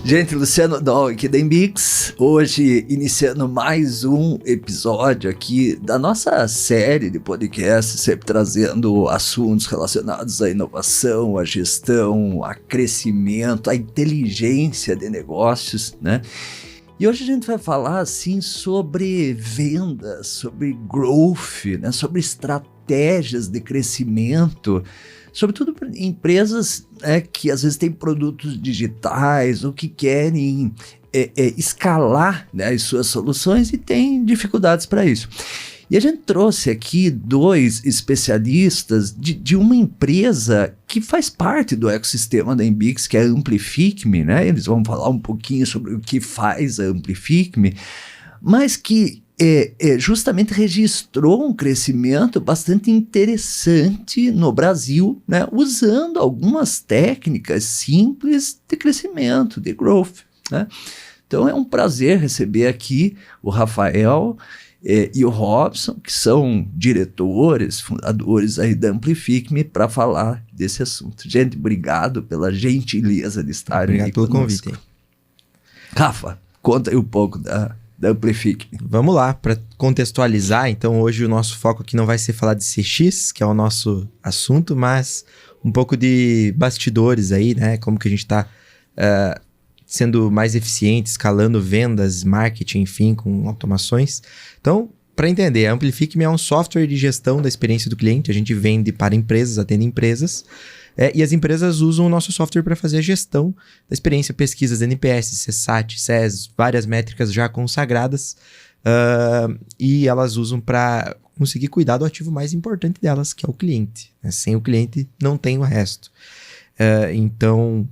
Gente, Luciano Dol aqui da Embix, hoje iniciando mais um episódio aqui da nossa série de podcasts, sempre trazendo assuntos relacionados à inovação, à gestão, a crescimento, à inteligência de negócios, né? E hoje a gente vai falar assim sobre vendas, sobre growth, né? Sobre estratégias de crescimento, sobretudo para empresas que às vezes têm produtos digitais ou que querem escalar, né, as suas soluções e têm dificuldades para isso. E a gente trouxe aqui dois especialistas de uma empresa que faz parte do ecossistema da Embix, que é a Amplific.me, né? Eles vão falar um pouquinho sobre o que faz a Amplific.me, mas que justamente registrou um crescimento bastante interessante no Brasil, né, usando algumas técnicas simples de crescimento, de growth, né? Então é um prazer receber aqui o Rafael e o Robson, que são diretores, fundadores aí da Amplific.me, para falar desse assunto. Gente, obrigado pela gentileza de estarem aí conosco. Obrigado pelo convite. Rafa, conta aí um pouco da Amplific.me. Vamos lá, para contextualizar, então hoje o nosso foco aqui não vai ser falar de CX, que é o nosso assunto, mas um pouco de bastidores aí, né? Como que a gente está sendo mais eficiente, escalando vendas, marketing, enfim, com automações. Então, para entender, a Amplific.me é um software de gestão da experiência do cliente. A gente vende para empresas, atende empresas. E as empresas usam o nosso software para fazer a gestão da experiência, pesquisas NPS, CSAT, CES, várias métricas já consagradas. E elas usam para conseguir cuidar do ativo mais importante delas, que é o cliente, né? Sem o cliente, não tem o resto. Então,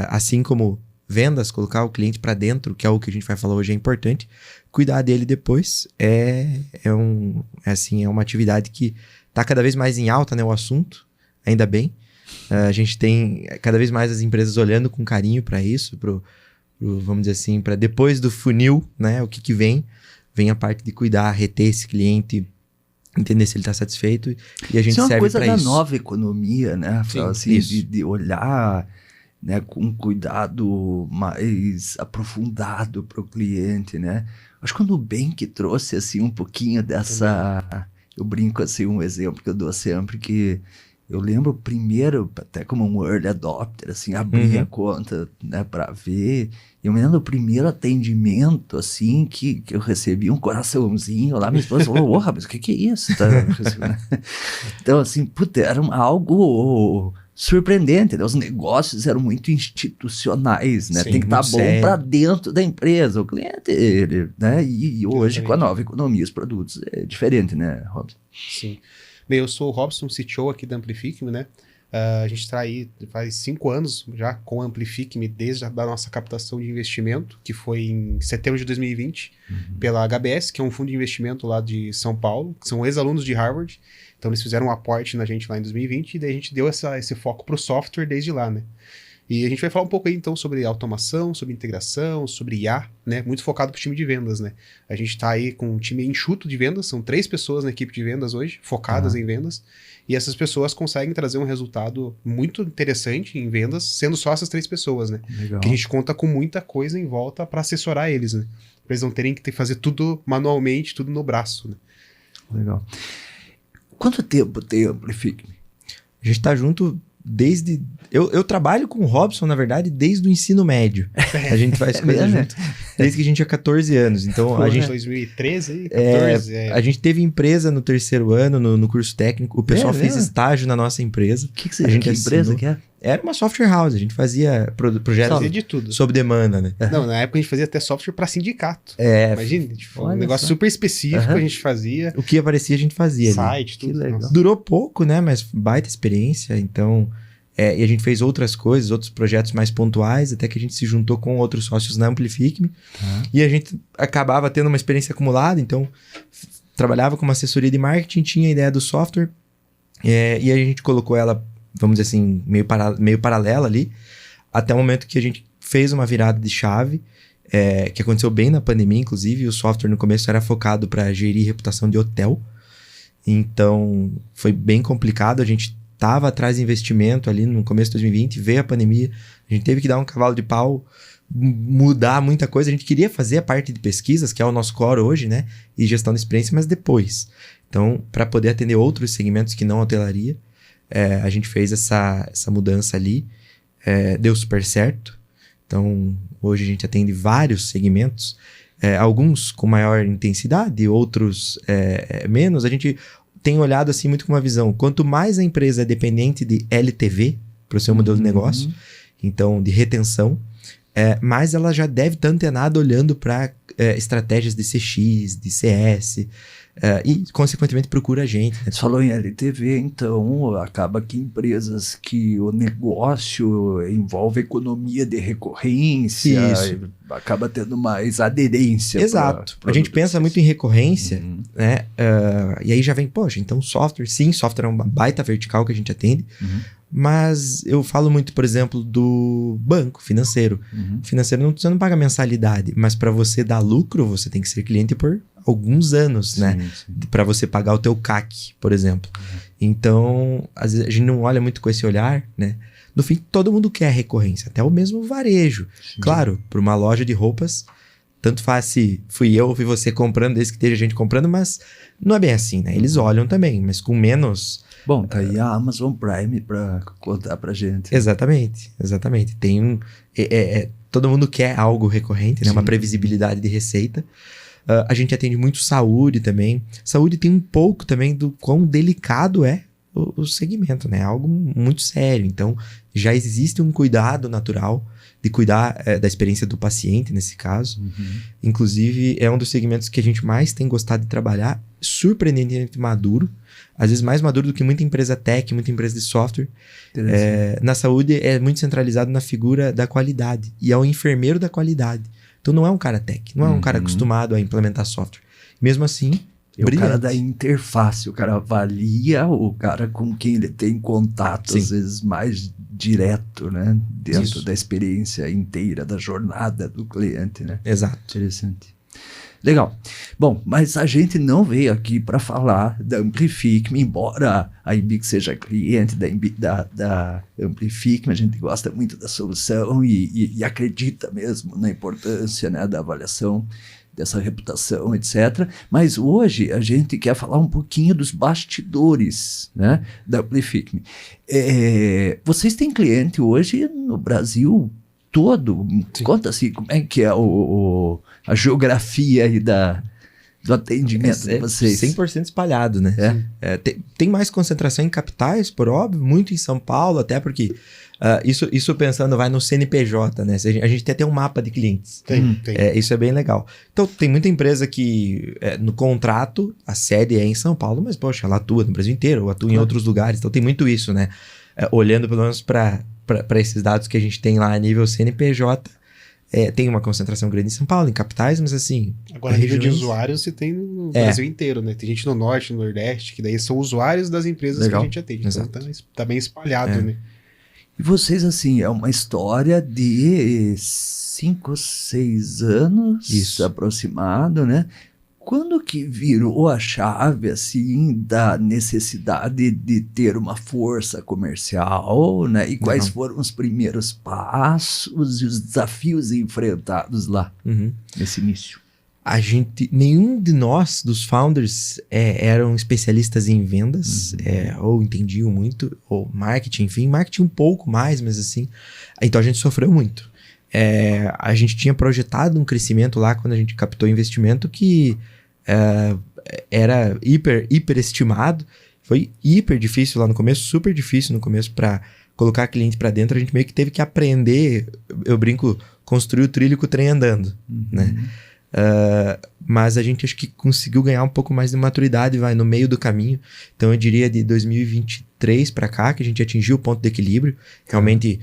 assim como vendas, colocar o cliente para dentro, que é o que a gente vai falar hoje, é importante. Cuidar dele depois é uma atividade que está cada vez mais em alta, né, o assunto, ainda bem. A gente tem cada vez mais as empresas olhando com carinho para isso, vamos dizer assim, para depois do funil, né, o que vem a parte de cuidar, reter esse cliente, entender se ele está satisfeito, e a gente serve para isso. Isso é uma coisa da nova economia, né? Sim, assim, de olhar, né, com um cuidado mais aprofundado para o cliente, né? Acho que o Nubank trouxe assim um pouquinho dessa... Eu brinco assim, um exemplo que eu dou sempre, que eu lembro primeiro, até como um early adopter, assim, abrir a conta, né, para ver. Eu me lembro do primeiro atendimento, assim, que eu recebi um coraçãozinho lá, minha esposa falou, ô, rapaz, o que é isso? Tá? Então, assim, puta, era algo surpreendente, né? Os negócios eram muito institucionais, né? Sim, tem que estar bom para dentro da empresa, o cliente, ele, né? E hoje, com a nova economia, os produtos é diferente, né, Robson? Sim. Bem, eu sou o Robson, CTO aqui da Amplific.me, né? A gente está aí faz 5 anos já com a Amplific.me, desde a nossa captação de investimento, que foi em setembro de 2020, pela HBS, que é um fundo de investimento lá de São Paulo, que são ex-alunos de Harvard. Então eles fizeram um aporte na gente lá em 2020 e daí a gente deu esse foco para o software desde lá, né? E a gente vai falar um pouco aí então sobre automação, sobre integração, sobre IA, né? Muito focado para o time de vendas, né? A gente está aí com um time enxuto de vendas, são 3 pessoas na equipe de vendas hoje, focadas em vendas, e essas pessoas conseguem trazer um resultado muito interessante em vendas, sendo só essas 3 pessoas, né? Legal. Que a gente conta com muita coisa em volta para assessorar eles, né? Para eles não terem que fazer tudo manualmente, tudo no braço, né? Legal. Quanto tempo tem a Amplific.me? A gente está junto desde... Eu trabalho com o Robson, na verdade, desde o ensino médio. A gente faz coisa junto desde que a gente tinha 14 anos. Então, a gente... 2013, 14... A gente teve empresa no 3º ano, no curso técnico. O pessoal fez estágio na nossa empresa. Que empresa que é? Era uma software house. A gente fazia projetos de tudo. sob demanda, né? Não, na época a gente fazia até software para sindicato. Imagina, tipo, um negócio super específico a gente fazia. O que aparecia a gente fazia. Site, tudo. Legal. Durou pouco, né? Mas baita experiência. Então... e a gente fez outras coisas, outros projetos mais pontuais, até que a gente se juntou com outros sócios na Amplific.me. E a gente acabava tendo uma experiência acumulada, então trabalhava com uma assessoria de marketing, tinha a ideia do software, e a gente colocou ela, vamos dizer assim, meio paralela ali, até o momento que a gente fez uma virada de chave, que aconteceu bem na pandemia, inclusive. O software no começo era focado para gerir reputação de hotel, então foi bem complicado. A gente estava atrás de investimento ali no começo de 2020, veio a pandemia, A gente teve que dar um cavalo de pau, mudar muita coisa. A gente queria fazer a parte de pesquisas, que é o nosso core hoje, né? E gestão de experiência, mas depois. Então, para poder atender outros segmentos que não hotelaria, a gente fez essa mudança ali. Deu super certo. Então, hoje a gente atende vários segmentos, alguns com maior intensidade, outros menos. A gente tem olhado assim muito com uma visão. Quanto mais a empresa é dependente de LTV para o seu modelo de negócio, então de retenção, mais ela já deve estar antenada olhando para estratégias de CX, de CS, e consequentemente procura a gente. Né? Você falou em LTV, então acaba que empresas que o negócio envolve economia de recorrência, acaba tendo mais aderência. Exato. A gente pensa muito em recorrência, né? E aí já vem, poxa, então software é uma baita vertical que a gente atende, mas eu falo muito, por exemplo, do banco financeiro. Financeiro você não paga mensalidade, mas para você dar lucro, você tem que ser cliente por alguns anos, né? Para você pagar o teu CAC, por exemplo. Então, às vezes a gente não olha muito com esse olhar, né? No fim, todo mundo quer recorrência, até o mesmo varejo. Claro, para uma loja de roupas, tanto faz se fui eu ou fui você comprando, desde que esteja gente comprando, mas não é bem assim, né? Eles olham também, mas com menos... Bom, tá aí a Amazon Prime para contar pra gente. Exatamente. Tem todo mundo quer algo recorrente, né? Uma previsibilidade de receita. A gente atende muito saúde também. Saúde tem um pouco também do quão delicado é o segmento, né? Algo muito sério. Então, já existe um cuidado natural de cuidar da experiência do paciente, nesse caso. Inclusive, é um dos segmentos que a gente mais tem gostado de trabalhar, surpreendentemente maduro. Às vezes mais maduro do que muita empresa tech, muita empresa de software. Na saúde, é muito centralizado na figura da qualidade. E é o enfermeiro da qualidade. Então, não é um cara tech, não é um cara acostumado a implementar software. Mesmo assim, o cara da interface, o cara avalia o cara com quem ele tem contato, às vezes mais direto, né? Dentro da experiência inteira, da jornada do cliente, né? Exato. Interessante. Legal. Bom, mas a gente não veio aqui para falar da Amplific-me, embora a Inbix seja cliente da Amplific-me, a gente gosta muito da solução e acredita mesmo na importância, né, da avaliação dessa reputação, etc. Mas hoje a gente quer falar um pouquinho dos bastidores, né, da Amplific-me. Vocês têm cliente hoje no Brasil todo? Conta assim, como é que é a geografia aí do atendimento de vocês? 100% espalhado, né? Tem mais concentração em capitais, por óbvio, muito em São Paulo, até porque isso pensando vai no CNPJ, né? A gente tem até um mapa de clientes. Tem. Isso é bem legal. Então, tem muita empresa que no contrato, a sede é em São Paulo, mas, poxa, ela atua no Brasil inteiro, ou atua em outros lugares. Então, tem muito isso, né? Olhando pelo menos para esses dados que a gente tem lá a nível CNPJ, tem uma concentração grande em São Paulo, em capitais, mas assim... Agora, a nível de usuários, você tem no Brasil inteiro, né? Tem gente no Norte, no Nordeste, que daí são usuários das empresas que a gente atende. Exato. Então, tá bem espalhado, né? E vocês, assim, é uma história de 5, 6 anos aproximado, né? Quando que virou a chave, assim, da necessidade de ter uma força comercial, né? E quais foram os primeiros passos e os desafios enfrentados lá nesse início? Nenhum de nós, dos founders, eram especialistas em vendas, ou entendiam muito, ou marketing, enfim, marketing um pouco mais, mas assim, então a gente sofreu muito. A gente tinha projetado um crescimento lá quando a gente captou investimento que era hiper estimado. Foi hiper difícil lá no começo, super difícil no começo para colocar cliente para dentro. A gente meio que teve que aprender, eu brinco, construir o trilho com o trem andando, né? Mas a gente acho que conseguiu ganhar um pouco mais de maturidade, no meio do caminho. Então eu diria de 2023 para cá que a gente atingiu o ponto de equilíbrio. Realmente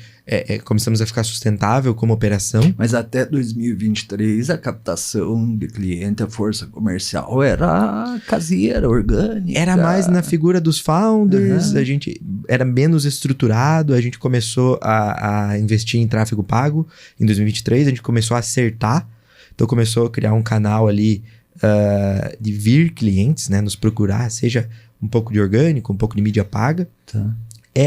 começamos a ficar sustentável como operação. Mas até 2023 a captação de cliente, a força comercial era caseira, orgânica. Era mais na figura dos founders, a gente era menos estruturado, a gente começou a investir em tráfego pago. Em 2023 a gente começou a acertar. Então começou a criar um canal ali de vir clientes, né, nos procurar, seja um pouco de orgânico, um pouco de mídia paga.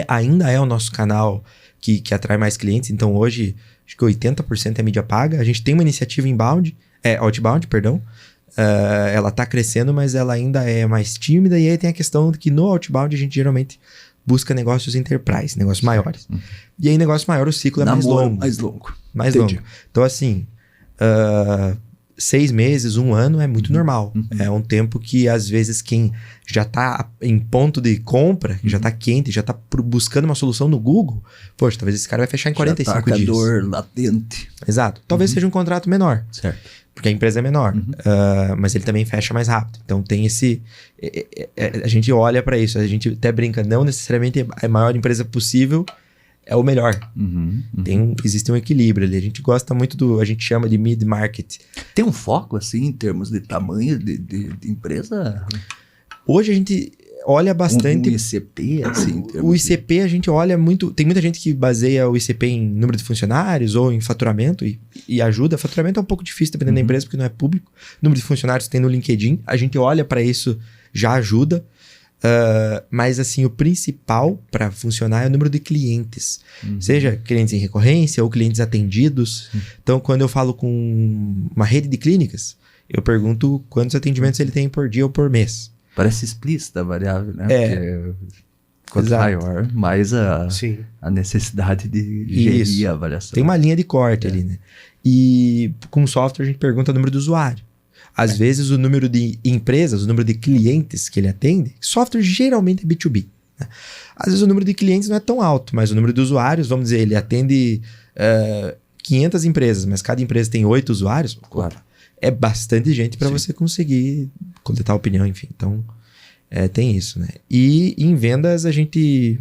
Ainda é o nosso canal que atrai mais clientes. Então, hoje, acho que 80% é mídia paga. A gente tem uma iniciativa outbound, perdão. Ela tá crescendo, mas ela ainda é mais tímida. E aí tem a questão de que no outbound a gente geralmente busca negócios enterprise, negócios maiores. E aí, negócio maior, o ciclo é mais longo. Mais longo. Então, assim, 6 meses, 1 ano é muito normal. É um tempo que, às vezes, quem já tá em ponto de compra, já tá quente, já tá buscando uma solução no Google, poxa, talvez esse cara vai fechar em 45 dias. Dor latente. Exato. Talvez seja um contrato menor. Certo. Porque a empresa é menor. Mas ele também fecha mais rápido. Então, tem esse... a gente olha para isso. A gente até brinca, não necessariamente a maior empresa possível é o melhor. Existe um equilíbrio ali. A gente gosta muito a gente chama de mid-market. Tem um foco, assim, em termos de tamanho de empresa? Hoje a gente olha bastante... Um ICP, assim? O ICP a gente olha muito... Tem muita gente que baseia o ICP em número de funcionários ou em faturamento e ajuda. Faturamento é um pouco difícil dependendo da empresa porque não é público. Número de funcionários tem no LinkedIn. A gente olha para isso, já ajuda. Mas assim, o principal para funcionar é o número de clientes. Seja clientes em recorrência ou clientes atendidos. Então, quando eu falo com uma rede de clínicas, eu pergunto quantos atendimentos ele tem por dia ou por mês. Parece explícita a variável, né? Porque quanto maior, mais a necessidade de gerir a avaliação. Tem uma linha de corte ali, né? E com software a gente pergunta o número do usuário. Às vezes o número de empresas, o número de clientes que ele atende, software geralmente é B2B. Né? Às vezes o número de clientes não é tão alto, mas o número de usuários, vamos dizer, ele atende 500 empresas, mas cada empresa tem 8 usuários. Claro. É bastante gente para você conseguir coletar opinião, enfim. Então, tem isso, né? E em vendas a gente...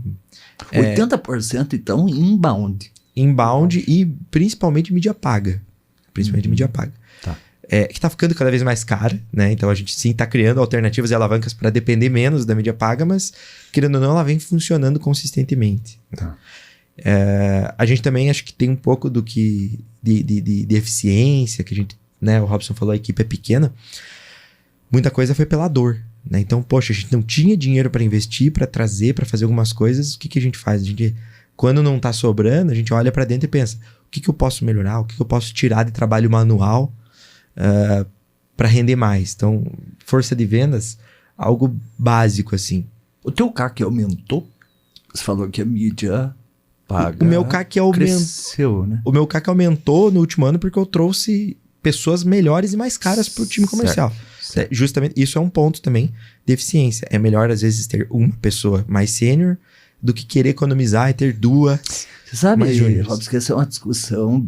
80% então inbound. Inbound e principalmente mídia paga. Principalmente mídia paga. Tá. Que está ficando cada vez mais cara, né? Então a gente sim está criando alternativas e alavancas para depender menos da mídia paga, mas querendo ou não, ela vem funcionando consistentemente. Tá. A gente também acho que tem um pouco do que de eficiência, que a gente, né? O Robson falou, a equipe é pequena. Muita coisa foi pela dor, né? Então, poxa, a gente não tinha dinheiro para investir, para trazer, para fazer algumas coisas. O que a gente faz? A gente, quando não está sobrando, a gente olha para dentro e pensa, o que eu posso melhorar? O que eu posso tirar de trabalho manual para render mais? Então, força de vendas, algo básico assim. O teu CAC aumentou? Você falou que a mídia paga o meu CAC cresceu, né? O meu CAC aumentou no último ano porque eu trouxe pessoas melhores e mais caras para o time comercial. Certo. Justamente, isso é um ponto também de eficiência. É melhor, às vezes, ter uma pessoa mais sênior do que querer economizar e ter 2. Você sabe, Robson, que essa é uma discussão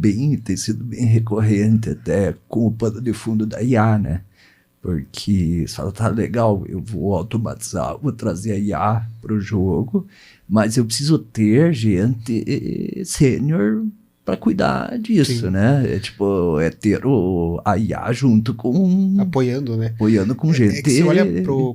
tem sido bem recorrente até com o pano de fundo da IA, né? Porque você fala, tá legal, eu vou automatizar, vou trazer a IA para o jogo, mas eu preciso ter gente sênior para cuidar disso, Sim. né? É ter a IA junto com... Apoiando, né? Apoiando com gente... que você olha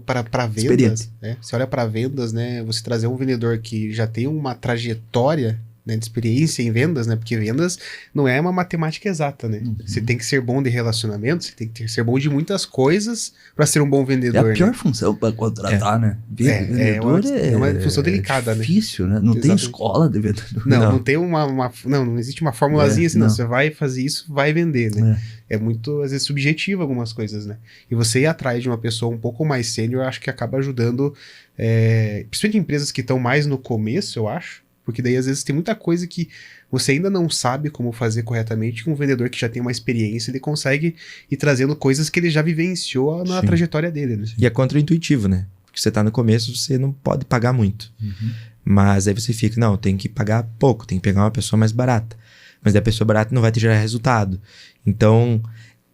para vendas, né? Você olha para vendas, né? Você trazer um vendedor que já tem uma trajetória, né, de experiência em vendas, né? Porque vendas não é uma matemática exata, né? Você tem que ser bom de relacionamento, você tem que ser bom de muitas coisas para ser um bom vendedor. É a pior função para contratar, né? Vendedor é uma função delicada, difícil, né? Não tem escola de vendedor. Não tem não existe uma formulazinha assim, não. Você vai fazer isso, vai vender, né? É muito, às vezes, subjetivo algumas coisas, né? E você ir atrás de uma pessoa um pouco mais sênior, eu acho que acaba ajudando, principalmente empresas que estão mais no começo, eu acho. Porque daí, às vezes, tem muita coisa que você ainda não sabe como fazer corretamente, que um vendedor que já tem uma experiência, ele consegue ir trazendo coisas que ele já vivenciou na trajetória dele, né? E é contra-intuitivo, né? Porque você tá no começo, você não pode pagar muito. Mas aí você fica, não, tem que pagar pouco, tem que pegar uma pessoa mais barata. Mas daí a pessoa barata não vai te gerar resultado. Então,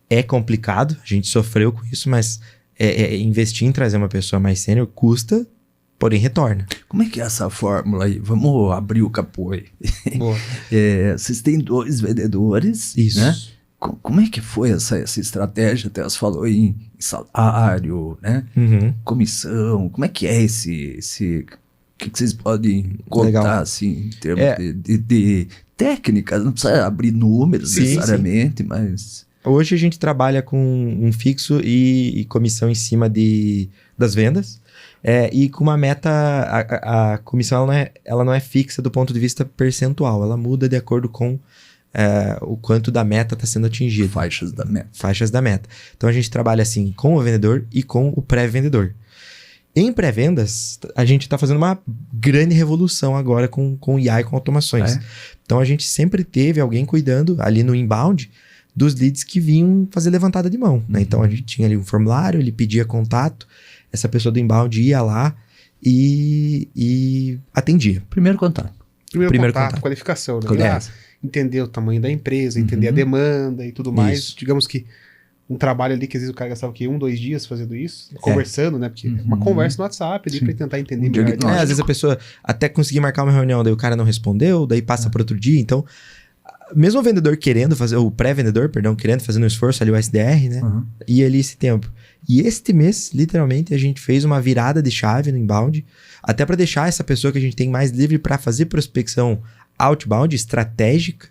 é complicado, a gente sofreu com isso, mas investir em trazer uma pessoa mais sênior custa, porém retorna. Como é que é essa fórmula aí? Vamos abrir o capô aí. Boa. Vocês têm 2 vendedores, Isso. né? Como é que foi essa estratégia? Até você falou em salário, né? Comissão. Como é que é esse o que vocês podem contar, assim, em termos de técnicas? Não precisa abrir números necessariamente, mas... Hoje a gente trabalha com um fixo e comissão em cima das vendas. E com uma meta, a comissão ela não é fixa do ponto de vista percentual, ela muda de acordo com o quanto da meta está sendo atingido. Faixas da meta. Faixas da meta. Então a gente trabalha assim com o vendedor e com o pré-vendedor. Em pré-vendas, a gente está fazendo uma grande revolução agora com IA e com automações. Então a gente sempre teve alguém cuidando ali no inbound dos leads que vinham fazer levantada de mão, né? Então a gente tinha ali um formulário, ele pedia contato, essa pessoa do inbound ia lá e atendia. Primeiro contato. Primeiro contato, qualificação, né? Entender o tamanho da empresa, entender a demanda e tudo mais. Isso. Digamos que um trabalho ali que às vezes o cara gastava 1, 2 dias fazendo isso, conversando, né? Porque uma conversa no WhatsApp ali pra tentar entender melhor. Às vezes a pessoa até conseguir marcar uma reunião, daí o cara não respondeu, daí passa para outro dia. Então, mesmo o vendedor querendo fazer, o pré-vendedor, perdão, querendo fazer um esforço ali, o SDR, né? Ia ali esse tempo. E este mês, literalmente, a gente fez uma virada de chave no inbound, até para deixar essa pessoa que a gente tem mais livre para fazer prospecção outbound, estratégica.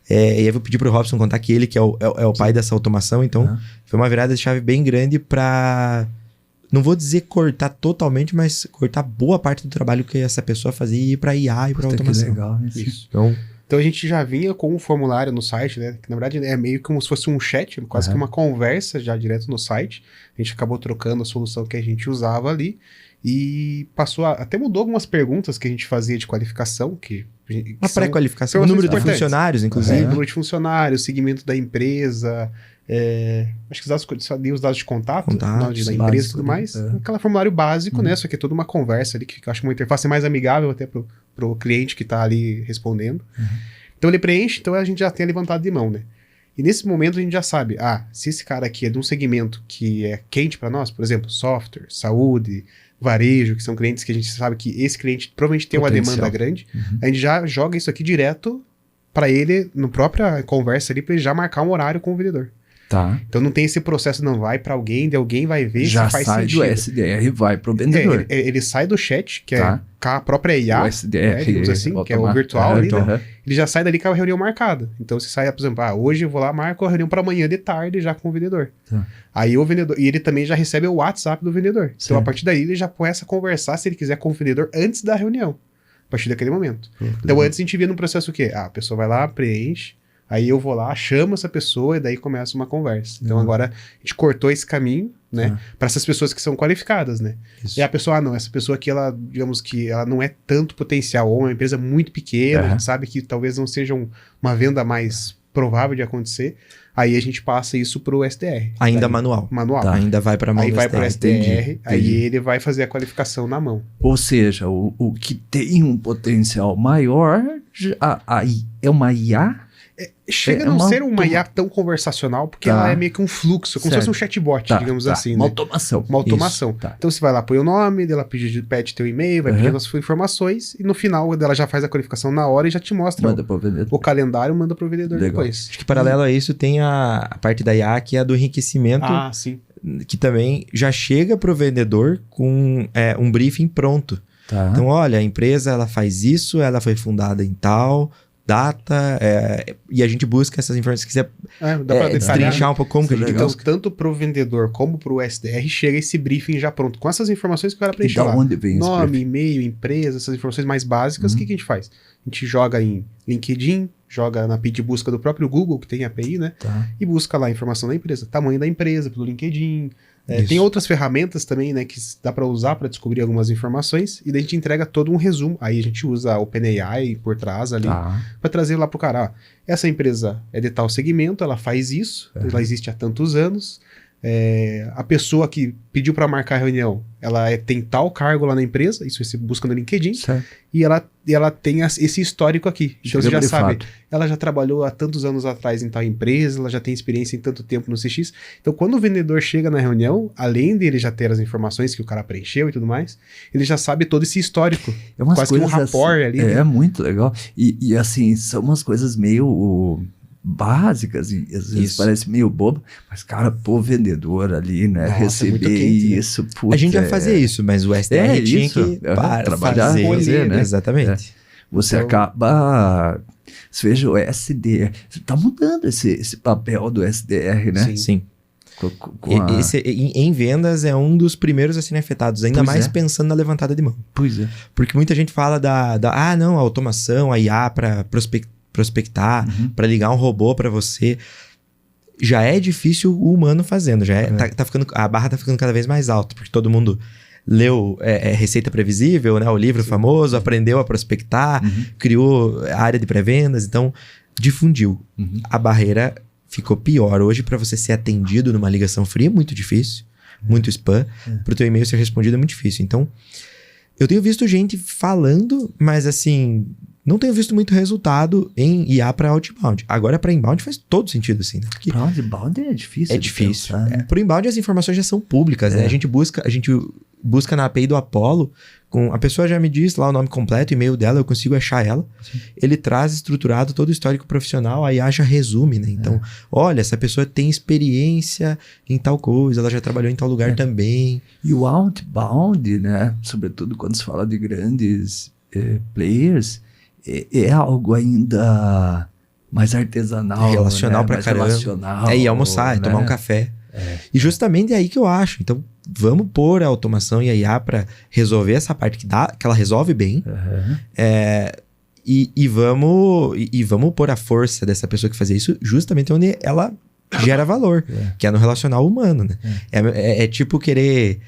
E aí eu vou pedir pro Robson contar que ele que é o pai dessa automação. Então, foi uma virada de chave bem grande para, não vou dizer cortar totalmente, mas cortar boa parte do trabalho que essa pessoa fazia e ir para IA e para automação. Que legal isso. Então a gente já vinha com um formulário no site, né? Que na verdade é meio como se fosse um chat, quase que uma conversa já direto no site. A gente acabou trocando a solução que a gente usava ali e passou até mudou algumas perguntas que a gente fazia de qualificação, uma pré-qualificação, o número de funcionários, inclusive. Número de funcionários, segmento da empresa, acho que os dados de contato da empresa e tudo mais. Aquele formulário básico, né? Só que é toda uma conversa ali, que eu acho uma interface mais amigável até pro cliente que tá ali respondendo. Então ele preenche, então a gente já tem a levantada de mão, né? E nesse momento a gente já sabe, se esse cara aqui é de um segmento que é quente para nós, por exemplo, software, saúde, varejo, que são clientes que a gente sabe que esse cliente provavelmente tem uma demanda grande, a gente já joga isso aqui direto para ele, no própria conversa ali, para ele já marcar um horário com o vendedor. Tá. Então não tem esse processo, não vai para alguém, de alguém vai ver já se faz sai sentido. Do SDR e vai pro vendedor. Ele sai do chat, que é com a própria IA, o SDR, digamos assim, que é o virtual ali, né? Ele já sai dali com a reunião marcada. Então você sai, por exemplo, hoje eu vou lá, marco a reunião para amanhã de tarde já com o vendedor. Aí o vendedor, e ele também já recebe o WhatsApp do vendedor. Então a partir daí ele já começa a conversar, se ele quiser, com o vendedor antes da reunião. A partir daquele momento. Então antes a gente via no processo o quê? A pessoa vai lá, preenche, aí eu vou lá, chamo essa pessoa e daí começa uma conversa. Então agora a gente cortou esse caminho, né? Para essas pessoas que são qualificadas, né? Isso. E a pessoa, não, essa pessoa aqui, ela, digamos que ela não é tanto potencial, ou uma empresa muito pequena, a gente sabe que talvez não seja uma venda mais provável de acontecer, aí a gente passa isso pro SDR. Ainda manual. Tá. Ainda vai para mão. Aí vai pro SDR, entendi. Aí ele vai fazer a qualificação na mão. Ou seja, o que tem um potencial maior, é uma IA? Chega a não ser uma IA tão conversacional, porque ela é meio que um fluxo, como se fosse um chatbot, digamos assim. Uma né? automação. Uma automação. Então você vai lá, põe o nome, ela pede teu e-mail, vai pedindo as suas informações, e no final ela já faz a qualificação na hora e já te mostra o calendário, manda pro vendedor depois. Acho que paralelo a isso tem a parte da IA, que é a do enriquecimento, que também já chega pro vendedor com um briefing pronto. Então, olha, a empresa ela faz isso, ela foi fundada em tal data, e a gente busca essas informações. Se quiser destrinchar um pouco como que a gente Então, tanto pro vendedor como pro SDR, chega esse briefing já pronto, com essas informações que o cara preencheu lá. Onde vem nome, e-mail, empresa, essas informações mais básicas, o que a gente faz? A gente joga em LinkedIn, joga na API de busca do próprio Google, que tem API, né? E busca lá a informação da empresa, tamanho da empresa, pelo LinkedIn. Tem outras ferramentas também, né, que dá para usar para descobrir algumas informações, e daí a gente entrega todo um resumo. Aí a gente usa o OpenAI por trás ali, para trazer lá pro cara, essa empresa é de tal segmento, ela faz isso, ela existe há tantos anos, a pessoa que pediu para marcar a reunião, ela tem tal cargo lá na empresa, isso você busca no LinkedIn, e ela tem esse histórico aqui. Então você já sabe, ela já trabalhou há tantos anos atrás em tal empresa, ela já tem experiência em tanto tempo no CX. Então quando o vendedor chega na reunião, além dele já ter as informações que o cara preencheu e tudo mais, ele já sabe todo esse histórico. Quase que um rapport assim, ali. É muito legal. E assim, são umas coisas meio básicas e às vezes parece meio bobo, mas cara, pô, vendedor ali, né, receber quente, isso, a gente já fazia isso, mas o SDR tinha que trabalhar, fazer, né? Exatamente. Você acaba, você veja o SDR, tá mudando esse papel do SDR, né? Sim. Esse, em vendas é um dos primeiros a serem afetados, ainda mais pensando na levantada de mão. Pois é. Porque muita gente fala a automação, a IA para prospectar, para ligar um robô para você. Já é difícil o humano fazendo, a barra tá ficando cada vez mais alta, porque todo mundo leu Receita Previsível, né, o livro famoso, aprendeu a prospectar, criou a área de pré-vendas, então difundiu. A barreira ficou pior. Hoje, para você ser atendido numa ligação fria, é muito difícil, muito spam. Para o teu e-mail ser respondido é muito difícil. Então, eu tenho visto gente falando, mas assim, não tenho visto muito resultado em IA para outbound. Agora, para inbound faz todo sentido, assim. Né? Para outbound é difícil. É difícil. Para o inbound as informações já são públicas, né? A gente busca na API do Apollo, a pessoa já me diz lá o nome completo, o e-mail dela, eu consigo achar ela. Sim. Ele traz estruturado todo o histórico profissional, a IA já resume, né? Então, olha, essa pessoa tem experiência em tal coisa, ela já trabalhou em tal lugar também. E o outbound, né? Sobretudo quando se fala de grandes players, é algo ainda mais artesanal. Relacional, né? Pra mais caramba. Relacional, é ir almoçar, tomar um café. E justamente é aí que eu acho. Então, vamos pôr a automação e a IA para resolver essa parte que ela resolve bem. E vamos pôr a força dessa pessoa que fazia isso justamente onde ela gera valor, que é no relacional humano, né? É tipo querer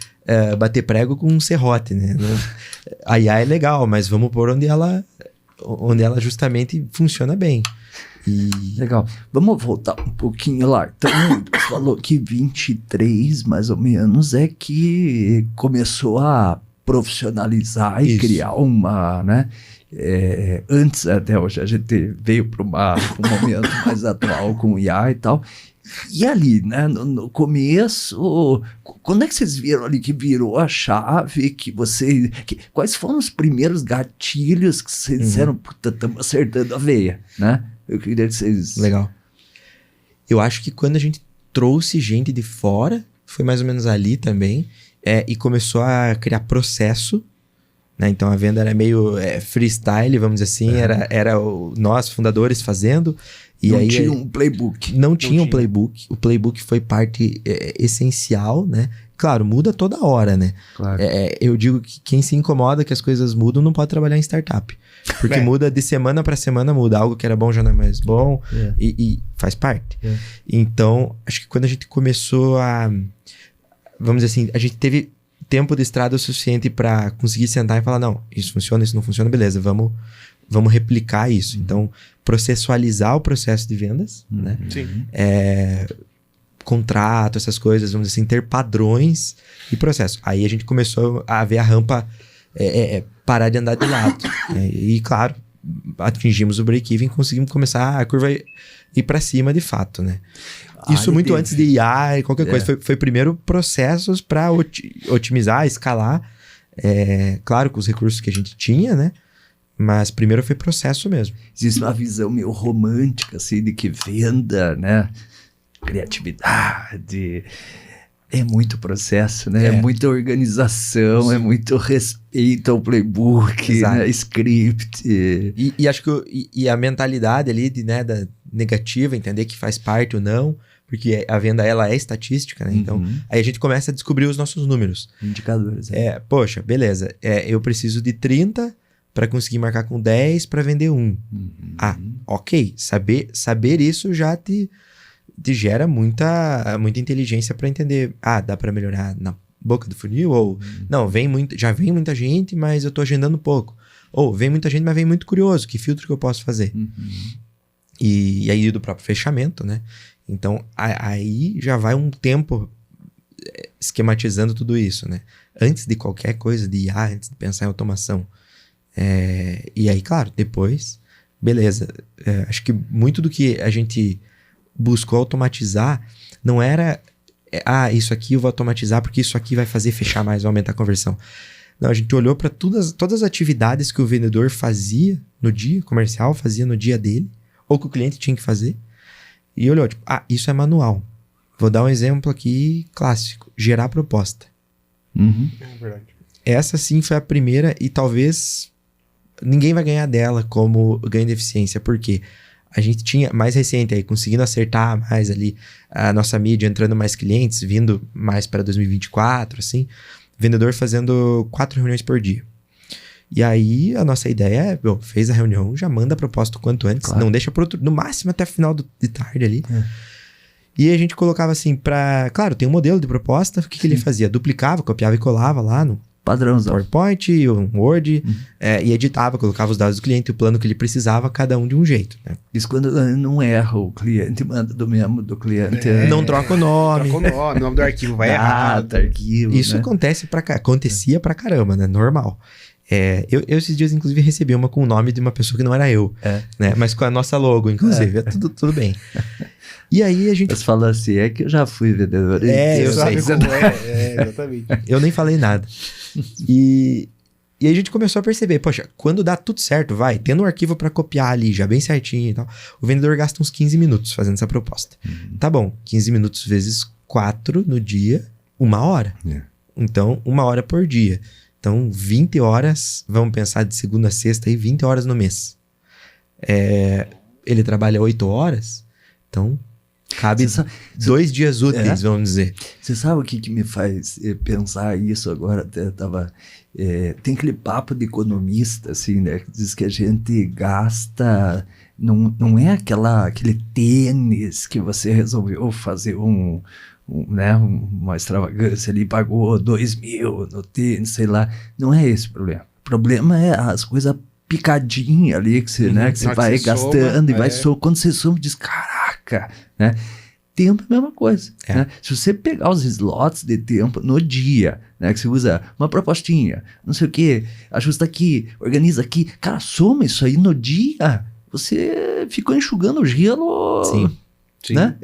bater prego com um serrote, né? A IA é legal, mas vamos pôr onde ela justamente funciona bem. Legal. Vamos voltar um pouquinho lá. Então, você falou que 23, mais ou menos, é que começou a profissionalizar e criar uma, né? Antes, até hoje, a gente veio para um momento mais atual com o IA e tal. E ali, né, no começo, quando é que vocês viram ali que virou a chave, quais foram os primeiros gatilhos que vocês disseram, puta, estamos acertando a veia, né? Eu queria que vocês... Legal. Eu acho que quando a gente trouxe gente de fora, foi mais ou menos ali também, e começou a criar processo, né? Então a venda era meio freestyle, vamos dizer assim, era nós, fundadores, fazendo. E não aí, tinha um playbook. Não tinha um playbook. O playbook foi parte essencial, né? Claro, muda toda hora, né? Claro. Eu digo que quem se incomoda que as coisas mudam não pode trabalhar em startup. Porque muda de semana para semana, muda. Algo que era bom já não é mais bom. E faz parte. Então, acho que quando a gente começou vamos dizer assim, a gente teve tempo de estrada o suficiente para conseguir sentar e falar, não, isso funciona, isso não funciona, beleza, vamos replicar isso. Então, processualizar o processo de vendas, né? Sim. Contrato, essas coisas, vamos dizer assim, ter padrões e processo. Aí a gente começou a ver a rampa parar de andar de lado. E, claro, atingimos o break-even, conseguimos começar a curva ir para cima de fato, né? Isso muito antes de IA e qualquer coisa. Foi primeiro processos para otimizar, escalar. Claro, com os recursos que a gente tinha, né? Mas primeiro foi processo mesmo. Existe uma visão meio romântica, assim, de que venda, né? Criatividade. É muito processo, né? É muita organização, é muito respeito ao playbook, né? Script. E acho que a mentalidade ali da negativa, entender que faz parte ou não, porque a venda ela é estatística, né? Então, aí a gente começa a descobrir os nossos números. Indicadores. Poxa, beleza. Eu preciso de 30 para conseguir marcar com 10 para vender 1. Ok. Saber isso já te gera muita inteligência para entender. Dá para melhorar na boca do funil? Ou, não, já vem muita gente, mas eu tô agendando pouco. Ou, vem muita gente, mas vem muito curioso. Que filtro que eu posso fazer? E aí do próprio fechamento, né? Então, aí já vai um tempo esquematizando tudo isso, né? Antes de qualquer coisa de IA, antes de pensar em automação. E aí, claro, depois, beleza. Acho que muito do que a gente buscou automatizar não era isso aqui eu vou automatizar porque isso aqui vai fazer fechar mais, vai aumentar a conversão. Não, a gente olhou para todas as atividades que o vendedor fazia no dia, comercial fazia no dia dele, ou que o cliente tinha que fazer, e olhou, tipo, isso é manual. Vou dar um exemplo aqui clássico, gerar proposta. É verdade. Essa sim foi a primeira e talvez ninguém vai ganhar dela como ganho de eficiência, porque a gente tinha, mais recente aí, conseguindo acertar mais ali a nossa mídia, entrando mais clientes, vindo mais para 2024, assim, vendedor fazendo 4 reuniões por dia. E aí, a nossa ideia é, bom, fez a reunião, já manda a proposta o quanto antes, Claro. não deixa pro outro, no máximo até final de tarde ali. E a gente colocava assim claro, tem um modelo de proposta, o que ele fazia? Duplicava, copiava e colava lá no Padrãozão. PowerPoint, um Word, e editava, colocava os dados do cliente, o plano que ele precisava, cada um de um jeito, né? Isso quando não erra o cliente, manda do mesmo do cliente. Não troca o nome. O nome do arquivo vai errado. Data, arquivo, Isso né? acontecia pra caramba, né? Normal. Eu esses dias, inclusive, recebi uma com o nome de uma pessoa que não era eu, né? Mas com a nossa logo, inclusive. Tudo bem. E aí a gente... Mas fala assim, é que eu já fui vendedor. Eu sei. Sabe como exatamente. Eu nem falei nada. E aí a gente começou a perceber, poxa, quando dá tudo certo, tendo um arquivo pra copiar ali, já bem certinho e tal, o vendedor gasta uns 15 minutos fazendo essa proposta. Tá bom, 15 minutos vezes 4 no dia, 1 hora. Então, 1 hora por dia. Então, 20 horas, vamos pensar de segunda a sexta aí, 20 horas no mês. Ele trabalha 8 horas, então cabe 2 dias úteis, vamos dizer. Você sabe o que me faz pensar isso agora? Até tava, tem aquele papo de economista, assim, né? Que diz que a gente gasta... Não é aquele tênis que você resolveu fazer uma extravagância ali, pagou 2.000 no tênis, sei lá. Não é esse o problema. O problema é as coisas picadinhas ali que você, né, que você vai gastando e vai só quando você soma, diz, caraca, né? Tempo é a mesma coisa, né? Se você pegar os slots de tempo no dia, né, que você usa uma propostinha, não sei o que, ajusta aqui, organiza aqui, cara, soma isso aí no dia, você ficou enxugando o gelo. Sim. Né?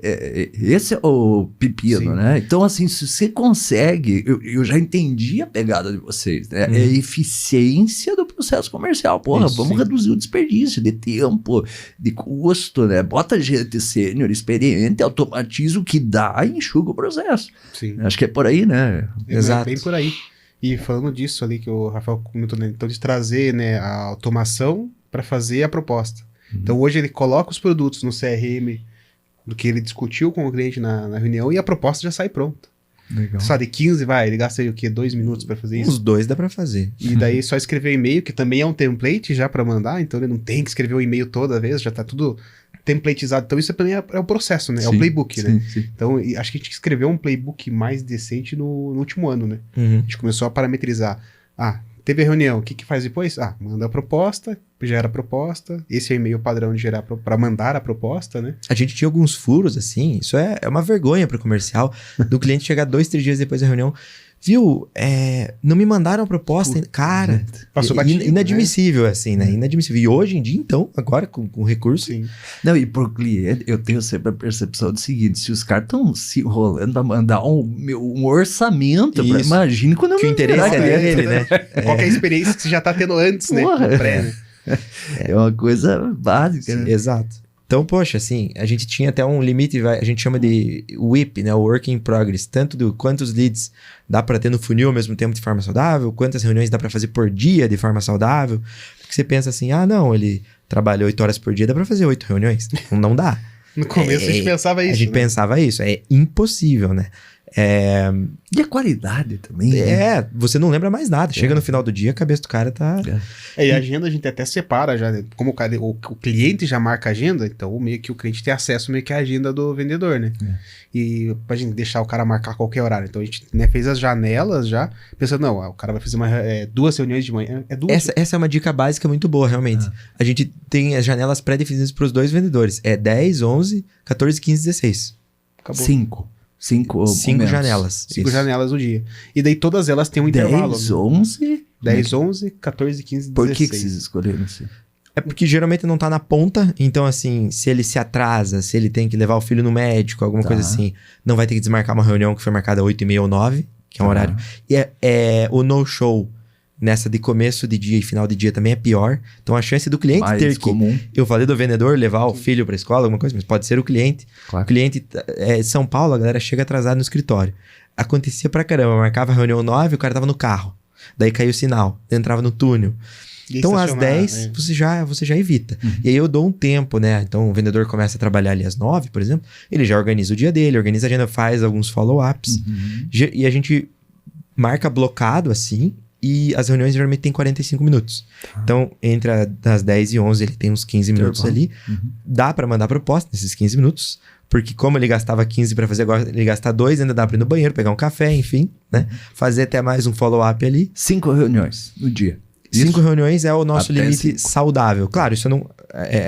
Esse é o pepino, né? Então, assim, se você consegue, eu já entendi a pegada de vocês, né? É a eficiência do processo comercial. Porra, vamos reduzir o desperdício de tempo, de custo, né? Bota gente sênior, experiente, automatiza o que dá e enxuga o processo. Sim. Acho que é por aí, né? Exato. Bem por aí. E falando disso ali que o Rafael comentou, né? Então, de trazer, né, a automação para fazer a proposta. Então, hoje ele coloca os produtos no CRM do que ele discutiu com o cliente na reunião e a proposta já sai pronta. Legal. Só de 15 ele gasta aí o quê? 2 minutos para fazer isso? Uns 2 dá pra fazer. E daí só escrever o e-mail, que também é um template já para mandar, então ele não tem que escrever o e-mail toda vez, já tá tudo templatizado. Então isso também é o processo, né? É o playbook, né? Sim. Então acho que a gente escreveu um playbook mais decente no último ano, né? A gente começou a parametrizar. Teve a reunião, o que faz depois? Manda a proposta, gera a proposta. Esse é o e-mail padrão de gerar para mandar a proposta, né? A gente tinha alguns furos, assim, isso é uma vergonha para o comercial, do cliente chegar 2, 3 dias depois da reunião. Viu, não me mandaram a proposta, cara, Passou batido, inadmissível, assim, né? Inadmissível. E hoje em dia, então, agora com recurso... Sim. Não, e por cliente, eu tenho sempre a percepção do seguinte, se os caras estão se enrolando pra mandar um orçamento, imagine quando que o interesse é dele, né? Qual que é a experiência que você já tá tendo antes, né? Porra. No pré, né? É uma coisa básica, né? Exato. Então, poxa, assim, a gente tinha até um limite, a gente chama de WIP, né? O Work in Progress. Tanto do quantos leads dá para ter no funil ao mesmo tempo de forma saudável, quantas reuniões dá para fazer por dia de forma saudável. Porque você pensa assim, não, ele trabalha 8 horas por dia, dá para fazer 8 reuniões. Não dá. No começo a gente pensava isso. A gente pensava isso, é impossível, né? E a qualidade também. Né? Você não lembra mais nada. Chega no final do dia, a cabeça do cara tá... E a agenda a gente até separa já, né? Como o cliente já marca a agenda, então meio que o cliente tem acesso meio que à agenda do vendedor, né? E pra gente deixar o cara marcar qualquer horário. Então a gente, né, fez as janelas já, pensando, não, o cara vai fazer 2 reuniões de manhã, duas. Essa é uma dica básica muito boa, realmente. A gente tem as janelas pré-definidas para os 2 vendedores. 10, 11, 14, 15, 16. Acabou. 5 janelas. 5 janelas no dia. E daí todas elas têm um intervalo. 10, 11... 10, 11, 14, 15, 16. Por que vocês escolheram assim? É porque geralmente não tá na ponta, então assim, se ele se atrasa, se ele tem que levar o filho no médico, alguma coisa assim, não vai ter que desmarcar uma reunião que foi marcada 8h30 ou 9, que é um horário. E o no-show nessa de começo de dia e final de dia também é pior. Então a chance do cliente Mais ter comum. Eu falei do vendedor levar o filho pra escola, alguma coisa, mas pode ser o cliente. Claro. O cliente São Paulo, a galera chega atrasada no escritório. Acontecia pra caramba, marcava a reunião 9, o cara tava no carro. Daí caiu o sinal, entrava no túnel. Então, às 10, você já evita. E aí eu dou um tempo, né? Então, o vendedor começa a trabalhar ali às 9, por exemplo, ele já organiza o dia dele, organiza a agenda, faz alguns follow-ups. E a gente marca blocado, assim, e as reuniões geralmente tem 45 minutos. Então, entre as 10 e 11, ele tem uns 15 minutos ali. Dá para mandar proposta nesses 15 minutos, porque como ele gastava 15 para fazer, agora ele gasta 2, ainda dá para ir no banheiro, pegar um café, enfim, né? Fazer até mais um follow-up ali. 5 reuniões no dia. 5 reuniões é o nosso Até limite 5. saudável. Claro, isso não,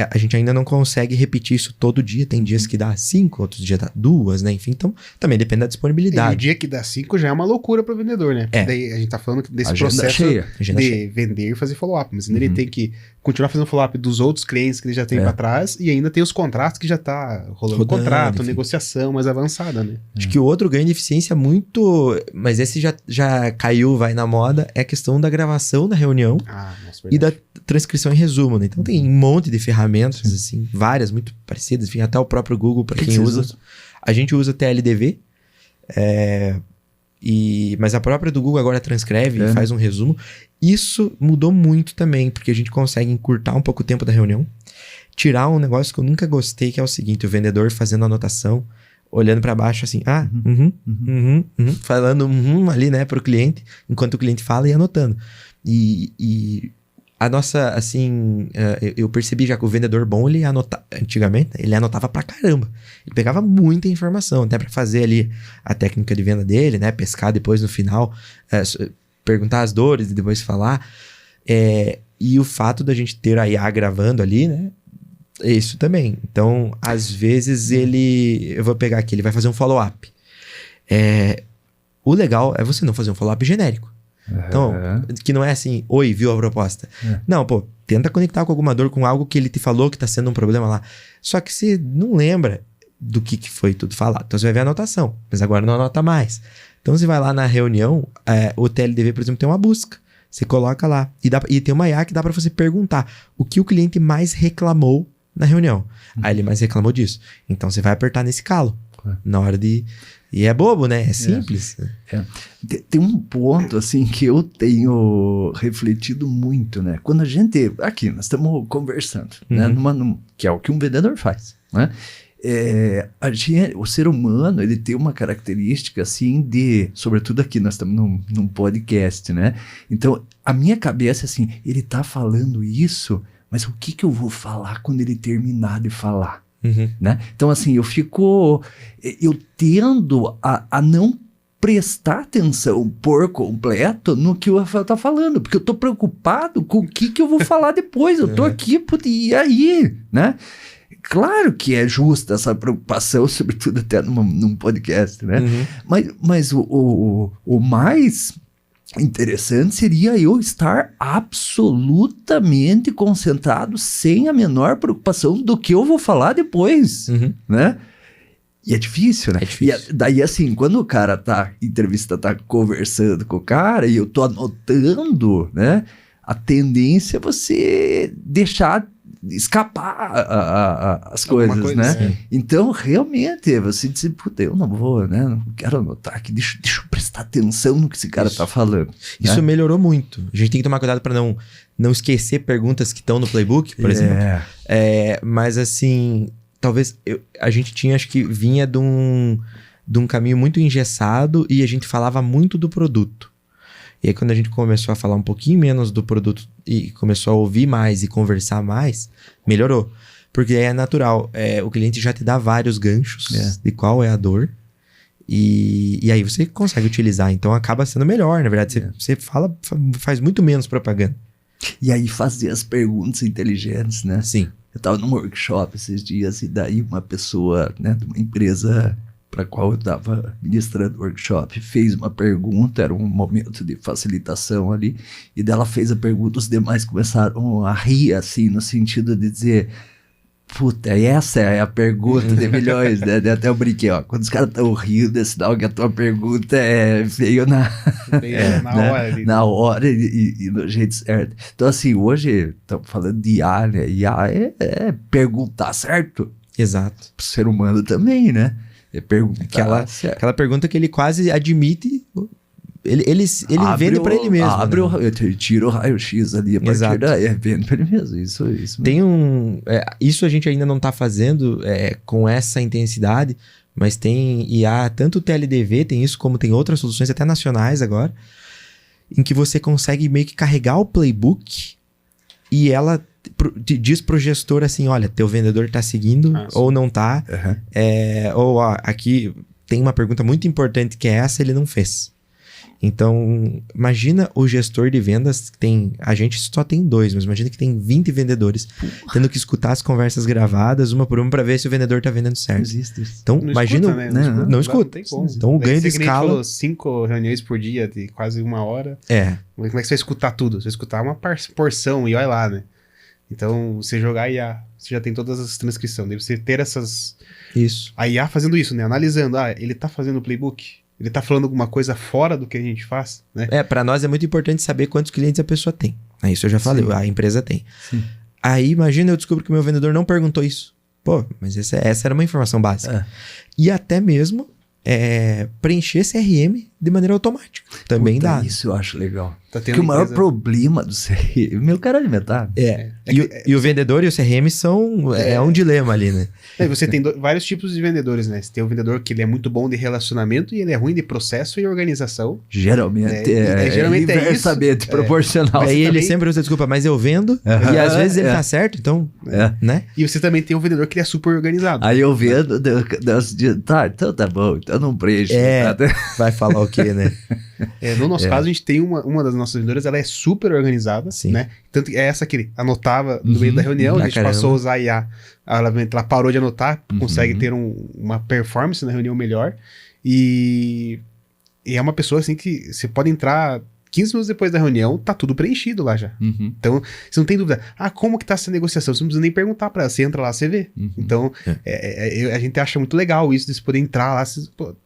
a gente ainda não consegue repetir isso todo dia. Tem dias que dá 5, outros dias dá 2, né? Enfim, então também depende da E o disponibilidade. dia que dá 5 já é uma loucura para o vendedor, né? Porque daí a gente tá falando desse Agenda processo cheia. de vender e fazer follow-up. Mas ainda ele tem que continuar fazendo follow-up dos outros clientes que ele já tem para trás e ainda tem os contratos que já tá rolando contrato, enfim. Negociação mais avançada, né? Acho que o outro ganho de eficiência muito... Mas esse já caiu, vai na moda, é a questão da gravação da reunião Nossa, e da transcrição em resumo, né? Então tem um monte de ferramentas, assim, várias muito parecidas, enfim, até o próprio Google, para quem usa. A gente usa TLDV, mas a própria do Google agora transcreve e faz um resumo. Isso mudou muito também, porque a gente consegue encurtar um pouco o tempo da reunião, tirar um negócio que eu nunca gostei, que é o seguinte, o vendedor fazendo anotação, olhando para baixo assim, falando ali, né, pro cliente, enquanto o cliente fala e anotando. E a nossa, assim, eu percebi já que o vendedor bom, ele anotava, antigamente, ele anotava pra caramba. Ele pegava muita informação, até pra fazer ali a técnica de venda dele, né, pescar depois no final, perguntar as dores e depois falar. E o fato da gente ter a IA gravando ali, né, isso também. Então, às vezes eu vou pegar aqui, ele vai fazer um follow-up. O legal é você não fazer um follow-up genérico. Então, que não é assim, oi, viu a proposta? Não, pô, tenta conectar com alguma dor, com algo que ele te falou que tá sendo um problema lá. Só que você não lembra do que foi tudo falado. Então você vai ver a anotação, mas agora não anota mais. Então você vai lá na reunião, o TLDV, por exemplo, tem uma busca. Você coloca lá. E tem uma IA que dá pra você perguntar o que o cliente mais reclamou na reunião. Aí ele mais reclamou disso. Então você vai apertar nesse calo. Na hora de... E é bobo, né? É simples. Tem um ponto, assim, que eu tenho refletido muito, né? Quando a gente... Aqui, nós estamos conversando, né? Que é o que um vendedor faz, né? O ser humano, ele tem uma característica, assim, sobretudo aqui, nós estamos num podcast, né? Então, a minha cabeça, assim, ele tá falando isso, mas o que eu vou falar quando ele terminar de falar? Né? Então, assim, eu tendo a não prestar atenção por completo no que o Rafael tá falando, porque eu tô preocupado com o que eu vou falar depois. Eu tô aqui, e aí, né? Claro que é justa essa preocupação, sobretudo até num podcast, né? Mas o mais interessante seria eu estar absolutamente concentrado, sem a menor preocupação do que eu vou falar depois, né? E é difícil, né? E daí, assim, quando o cara entrevista tá conversando com o cara e eu tô anotando, né? A tendência é você deixar escapar as coisas, né? Então, realmente, você diz, puta, eu não vou, né? Não quero anotar aqui, deixa eu prestar atenção no que esse cara tá falando. Isso melhorou muito. A gente tem que tomar cuidado para não esquecer perguntas que estão no playbook, por exemplo. Mas, assim, talvez a gente acho que vinha de um caminho muito engessado e a gente falava muito do produto. E aí, quando a gente começou a falar um pouquinho menos do produto e começou a ouvir mais e conversar mais, melhorou. Porque é natural. O cliente já te dá vários ganchos de qual é a dor. E aí você consegue utilizar. Então, acaba sendo melhor, na verdade. Você faz muito menos propaganda. E aí, fazer as perguntas inteligentes, né? Sim. Eu estava num workshop esses dias e daí uma pessoa, né, de uma empresa para a qual eu estava ministrando o workshop, fez uma pergunta, era um momento de facilitação ali, e dela fez a pergunta, os demais começaram a rir, assim, no sentido de dizer, puta, essa é a pergunta de milhões, né? Até eu brinquei, ó, quando os caras estão rindo, é sinal que a tua pergunta veio na hora e no jeito certo. Então, assim, hoje estamos falando de IA, né? IA é perguntar certo. Exato. Pro ser humano também, né? É perguntar. Aquela pergunta que ele quase admite Ele vende para ele mesmo. Tira o raio-x ali a partir daí, vende para ele mesmo. Isso tem isso a gente ainda não tá fazendo com essa intensidade, mas tem IA, tanto o TLDV tem isso, como tem outras soluções, até nacionais agora, em que você consegue meio que carregar o playbook e ela diz pro gestor assim, olha, teu vendedor tá seguindo ou não tá, aqui tem uma pergunta muito importante que é essa, ele não fez. Então, imagina o gestor de vendas, a gente só tem 2, mas imagina que tem 20 vendedores, tendo que escutar as conversas gravadas, uma por uma, para ver se o vendedor tá vendendo certo. Não existe isso. Então, não imagina... Escuta, né? Não escuta. Não tem como. Então, o ganho de escala... Falou 5 reuniões por dia, de quase 1 hora. Como é que você vai escutar tudo? Você vai escutar uma porção e olha lá, né? Então, você jogar a IA, você já tem todas as transcrições. Deve você ter essas... Isso. A IA fazendo isso, né? Analisando. Ele tá fazendo o playbook? Ele tá falando alguma coisa fora do que a gente faz, né? Para nós é muito importante saber quantos clientes a pessoa tem. Isso eu já falei, a empresa tem. Sim. Aí, imagina, eu descubro que o meu vendedor não perguntou isso. Pô, mas essa era uma informação básica. E até mesmo preencher CRM de maneira automática. Também dá. Isso eu acho legal. Porque o maior problema do CRM é o cara alimentar. E o vendedor e o CRM são um dilema ali, né? Você tem vários tipos de vendedores, né? Você tem o vendedor que ele é muito bom de relacionamento e ele é ruim de processo e organização. Geralmente inversamente proporcional. Aí ele sempre usa desculpa, mas eu vendo e às vezes ele tá certo, então, né? E você também tem o vendedor que ele é super organizado. Aí eu vendo, então tá bom, então não preenche. Vai falar o quê, né? No nosso caso, a gente tem uma das nossas vendedoras, ela é super organizada, né? Tanto que é essa que ele anotava no meio da reunião, a gente passou a usar a IA, ela parou de anotar, consegue ter uma performance na reunião melhor, e é uma pessoa assim que você pode entrar 15 minutos depois da reunião, tá tudo preenchido lá já. Então, você não tem dúvida. Como que tá essa negociação? Você não precisa nem perguntar pra ela. Você entra lá, você vê. Então, a gente acha muito legal isso, de você poder entrar lá.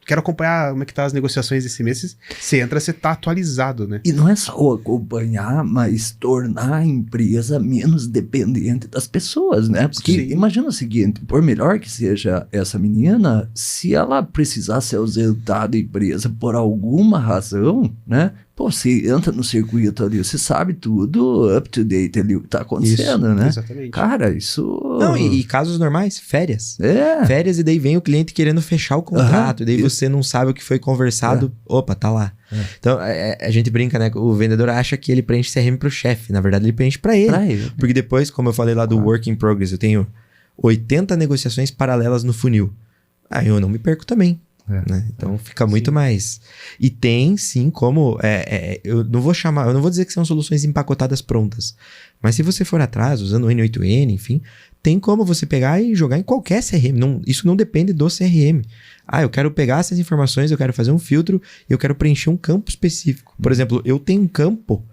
Quero acompanhar como é que tá as negociações desse mês. Você entra, você tá atualizado, né? E não é só acompanhar, mas tornar a empresa menos dependente das pessoas, né? Porque imagina o seguinte, por melhor que seja essa menina, se ela precisar ser ausentada da empresa por alguma razão, né? Pô, você entra no circuito ali, você sabe tudo up to date ali, o que tá acontecendo, né? Exatamente. Cara, isso... Não, e casos normais, férias. Férias, e daí vem o cliente querendo fechar o contrato, e daí você não sabe o que foi conversado, opa, tá lá. Então, a gente brinca, né? O vendedor acha que ele preenche CRM pro chefe, na verdade ele preenche pra ele. Porque depois, como eu falei lá do Work in Progress, eu tenho 80 negociações paralelas no funil. Aí eu não me perco também. Né? Então fica muito mais. E tem sim como eu não vou dizer que são soluções empacotadas prontas, mas se você for atrás usando o N8N, enfim, tem como você pegar e jogar em qualquer CRM. Isso não depende do CRM. Eu quero pegar essas informações, eu quero fazer um filtro, eu quero preencher um campo específico. Por exemplo, eu tenho um campo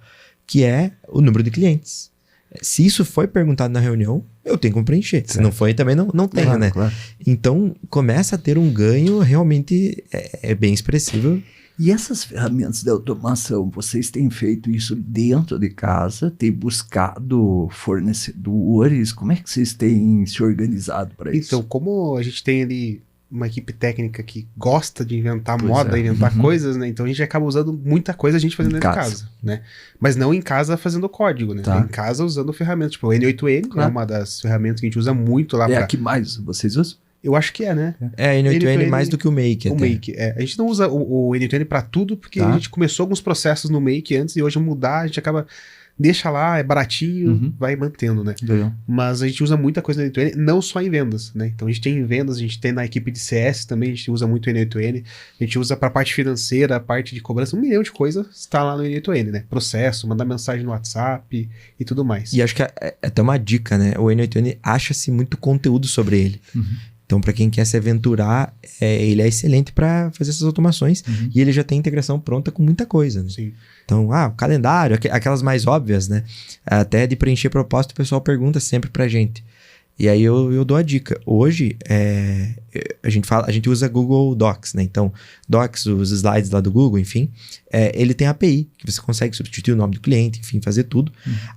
que é o número de clientes. Se isso foi perguntado na reunião, eu tenho como preencher. Se não foi, também não tenho, né? Claro. Então, começa a ter um ganho realmente bem expressivo. E essas ferramentas de automação, vocês têm feito isso dentro de casa? Têm buscado fornecedores? Como é que vocês têm se organizado para isso? Então, como a gente tem ali uma equipe técnica que gosta de inventar moda, inventar coisas, né? Então a gente acaba usando muita coisa a gente fazendo dentro de casa, né? Mas não em casa fazendo código, né? Em casa usando ferramentas. Tipo, o N8N é uma das ferramentas que a gente usa muito lá. A que mais vocês usam? Eu acho que né? N8N mais do que o Make. O Make, A gente não usa o N8N para tudo, porque a gente começou alguns processos no Make antes e hoje mudar, a gente acaba... Deixa lá, é baratinho, vai mantendo, né? Mas a gente usa muita coisa no N8N, não só em vendas, né? Então a gente tem em vendas, a gente tem na equipe de CS também, a gente usa muito o N8N, a gente usa para a parte financeira, a parte de cobrança, 1 milhão de coisas está lá no N8N, né? Processo, mandar mensagem no WhatsApp e tudo mais. E acho que é até uma dica, né? O N8N acha-se muito conteúdo sobre ele. Então, para quem quer se aventurar, ele é excelente para fazer essas automações e ele já tem integração pronta com muita coisa, né? Sim. Então, o calendário, aquelas mais óbvias, né? Até de preencher propósito, o pessoal pergunta sempre pra gente. E aí eu dou a dica. Hoje, a gente usa Google Docs, né? Então, Docs, os slides lá do Google, enfim, ele tem API, que você consegue substituir o nome do cliente, enfim, fazer tudo.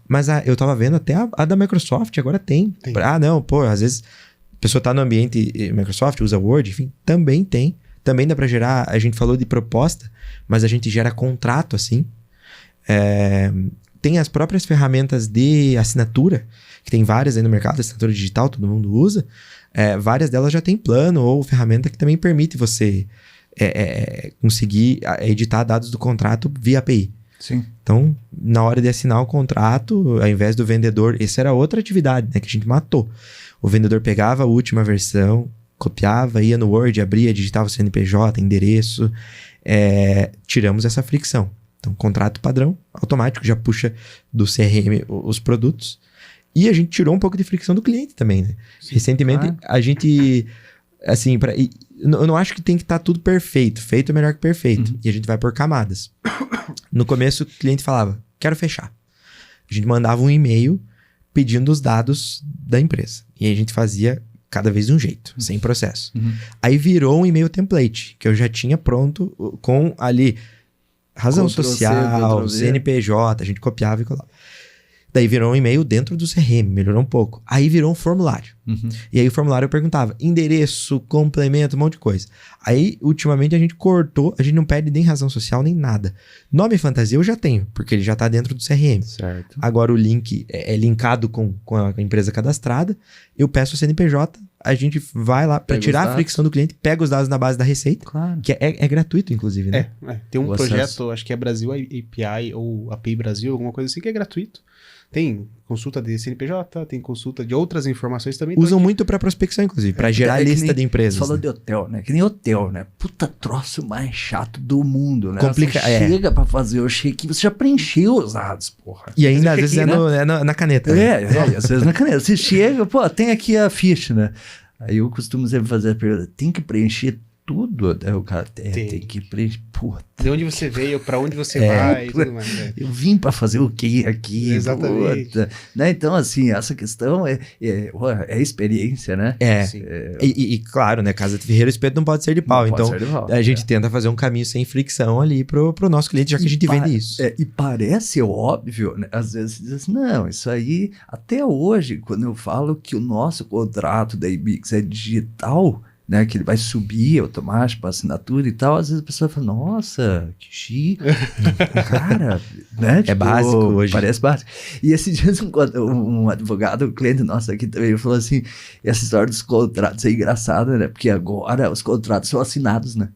Mas eu tava vendo até a da Microsoft, agora tem. Não, às vezes a pessoa tá no ambiente Microsoft, usa Word, enfim, também tem. também dá para gerar, a gente falou de proposta, mas a gente gera contrato assim. Tem as próprias ferramentas de assinatura, que tem várias aí no mercado, assinatura digital, todo mundo usa. Várias delas já tem plano ou ferramenta que também permite você conseguir editar dados do contrato via API. Sim. Então, na hora de assinar o contrato, ao invés do vendedor... Essa era outra atividade, né, que a gente matou. O vendedor pegava a última versão, copiava, ia no Word, abria, digitava o CNPJ, endereço. Tiramos essa fricção. Então, contrato padrão, automático, já puxa do CRM os produtos. E a gente tirou um pouco de fricção do cliente também, né? Sim, recentemente, a gente... Assim, eu não acho que tem que estar tudo perfeito. Feito é melhor que perfeito. E a gente vai por camadas. No começo, o cliente falava, quero fechar. A gente mandava um e-mail pedindo os dados da empresa. E aí a gente fazia cada vez de um jeito, sem processo. Aí virou um e-mail template, que eu já tinha pronto com ali razão social, CNPJ, a gente copiava e colava. Daí virou um e-mail dentro do CRM, melhorou um pouco. Aí virou um formulário. E aí o formulário eu perguntava, endereço, complemento, um monte de coisa. Aí, ultimamente, a gente cortou, a gente não pede nem razão social, nem nada. Nome e fantasia eu já tenho, porque ele já está dentro do CRM. Certo. Agora o link é linkado com a empresa cadastrada, eu peço o CNPJ, a gente vai lá para tirar a fricção do cliente, pega os dados na base da Receita, que é gratuito, inclusive, né? Tem um projeto, acho que é Brasil API ou API Brasil, alguma coisa assim, que é gratuito. Tem consulta de CNPJ, tem consulta de outras informações também. Usam muito para prospecção, inclusive, para gerar lista de empresas. Você falou de hotel, né? Que nem hotel, né? Puta troço mais chato do mundo, né? Complica, você chega para fazer o check-in, você já preencheu os dados, porra. E ainda às vezes na caneta. Às vezes na caneta. Você chega, tem aqui a ficha, né? Aí eu costumo sempre fazer a pergunta, tem que preencher tudo? O cara tem que preencher. Puta. De onde você veio, pra onde você vai e tudo mais. Eu vim pra fazer o quê aqui? Exatamente. Puta. Né? Então, assim, essa questão é experiência, né? E claro, né? Casa de ferreiro, espeto não pode ser de pau. Então, a gente tenta fazer um caminho sem fricção ali pro nosso cliente, já que a gente vende isso. E parece óbvio, né? Às vezes diz assim, não, isso aí, até hoje, quando eu falo que o nosso contrato da Ibix é digital, né, que ele vai subir automático para assinatura e tal, às vezes a pessoa fala, nossa, que chique, cara, né? Tipo, básico hoje. Parece básico. E esses dias um advogado, um cliente nosso aqui também, falou assim, essa história dos contratos é engraçada, né? Porque agora os contratos são assinados, né?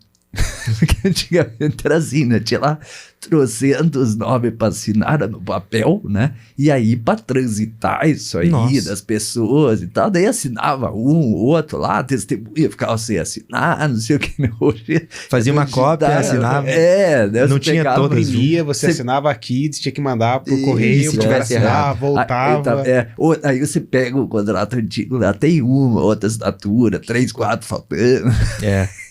Porque antigamente era assim, né? Tinha lá 300 nomes para assinar no papel, né? E aí para transitar isso aí das pessoas e tal, daí assinava um, outro lá, testemunha, ficava sem assinar, não sei o que. Hoje fazia uma cópia, assinava. Não tinha todo envia, você assinava aqui, você tinha que mandar pro correio, se tivesse errado, voltava. Aí você pega o contrato antigo, lá tem uma, outra assinatura, 3, 4 faltando.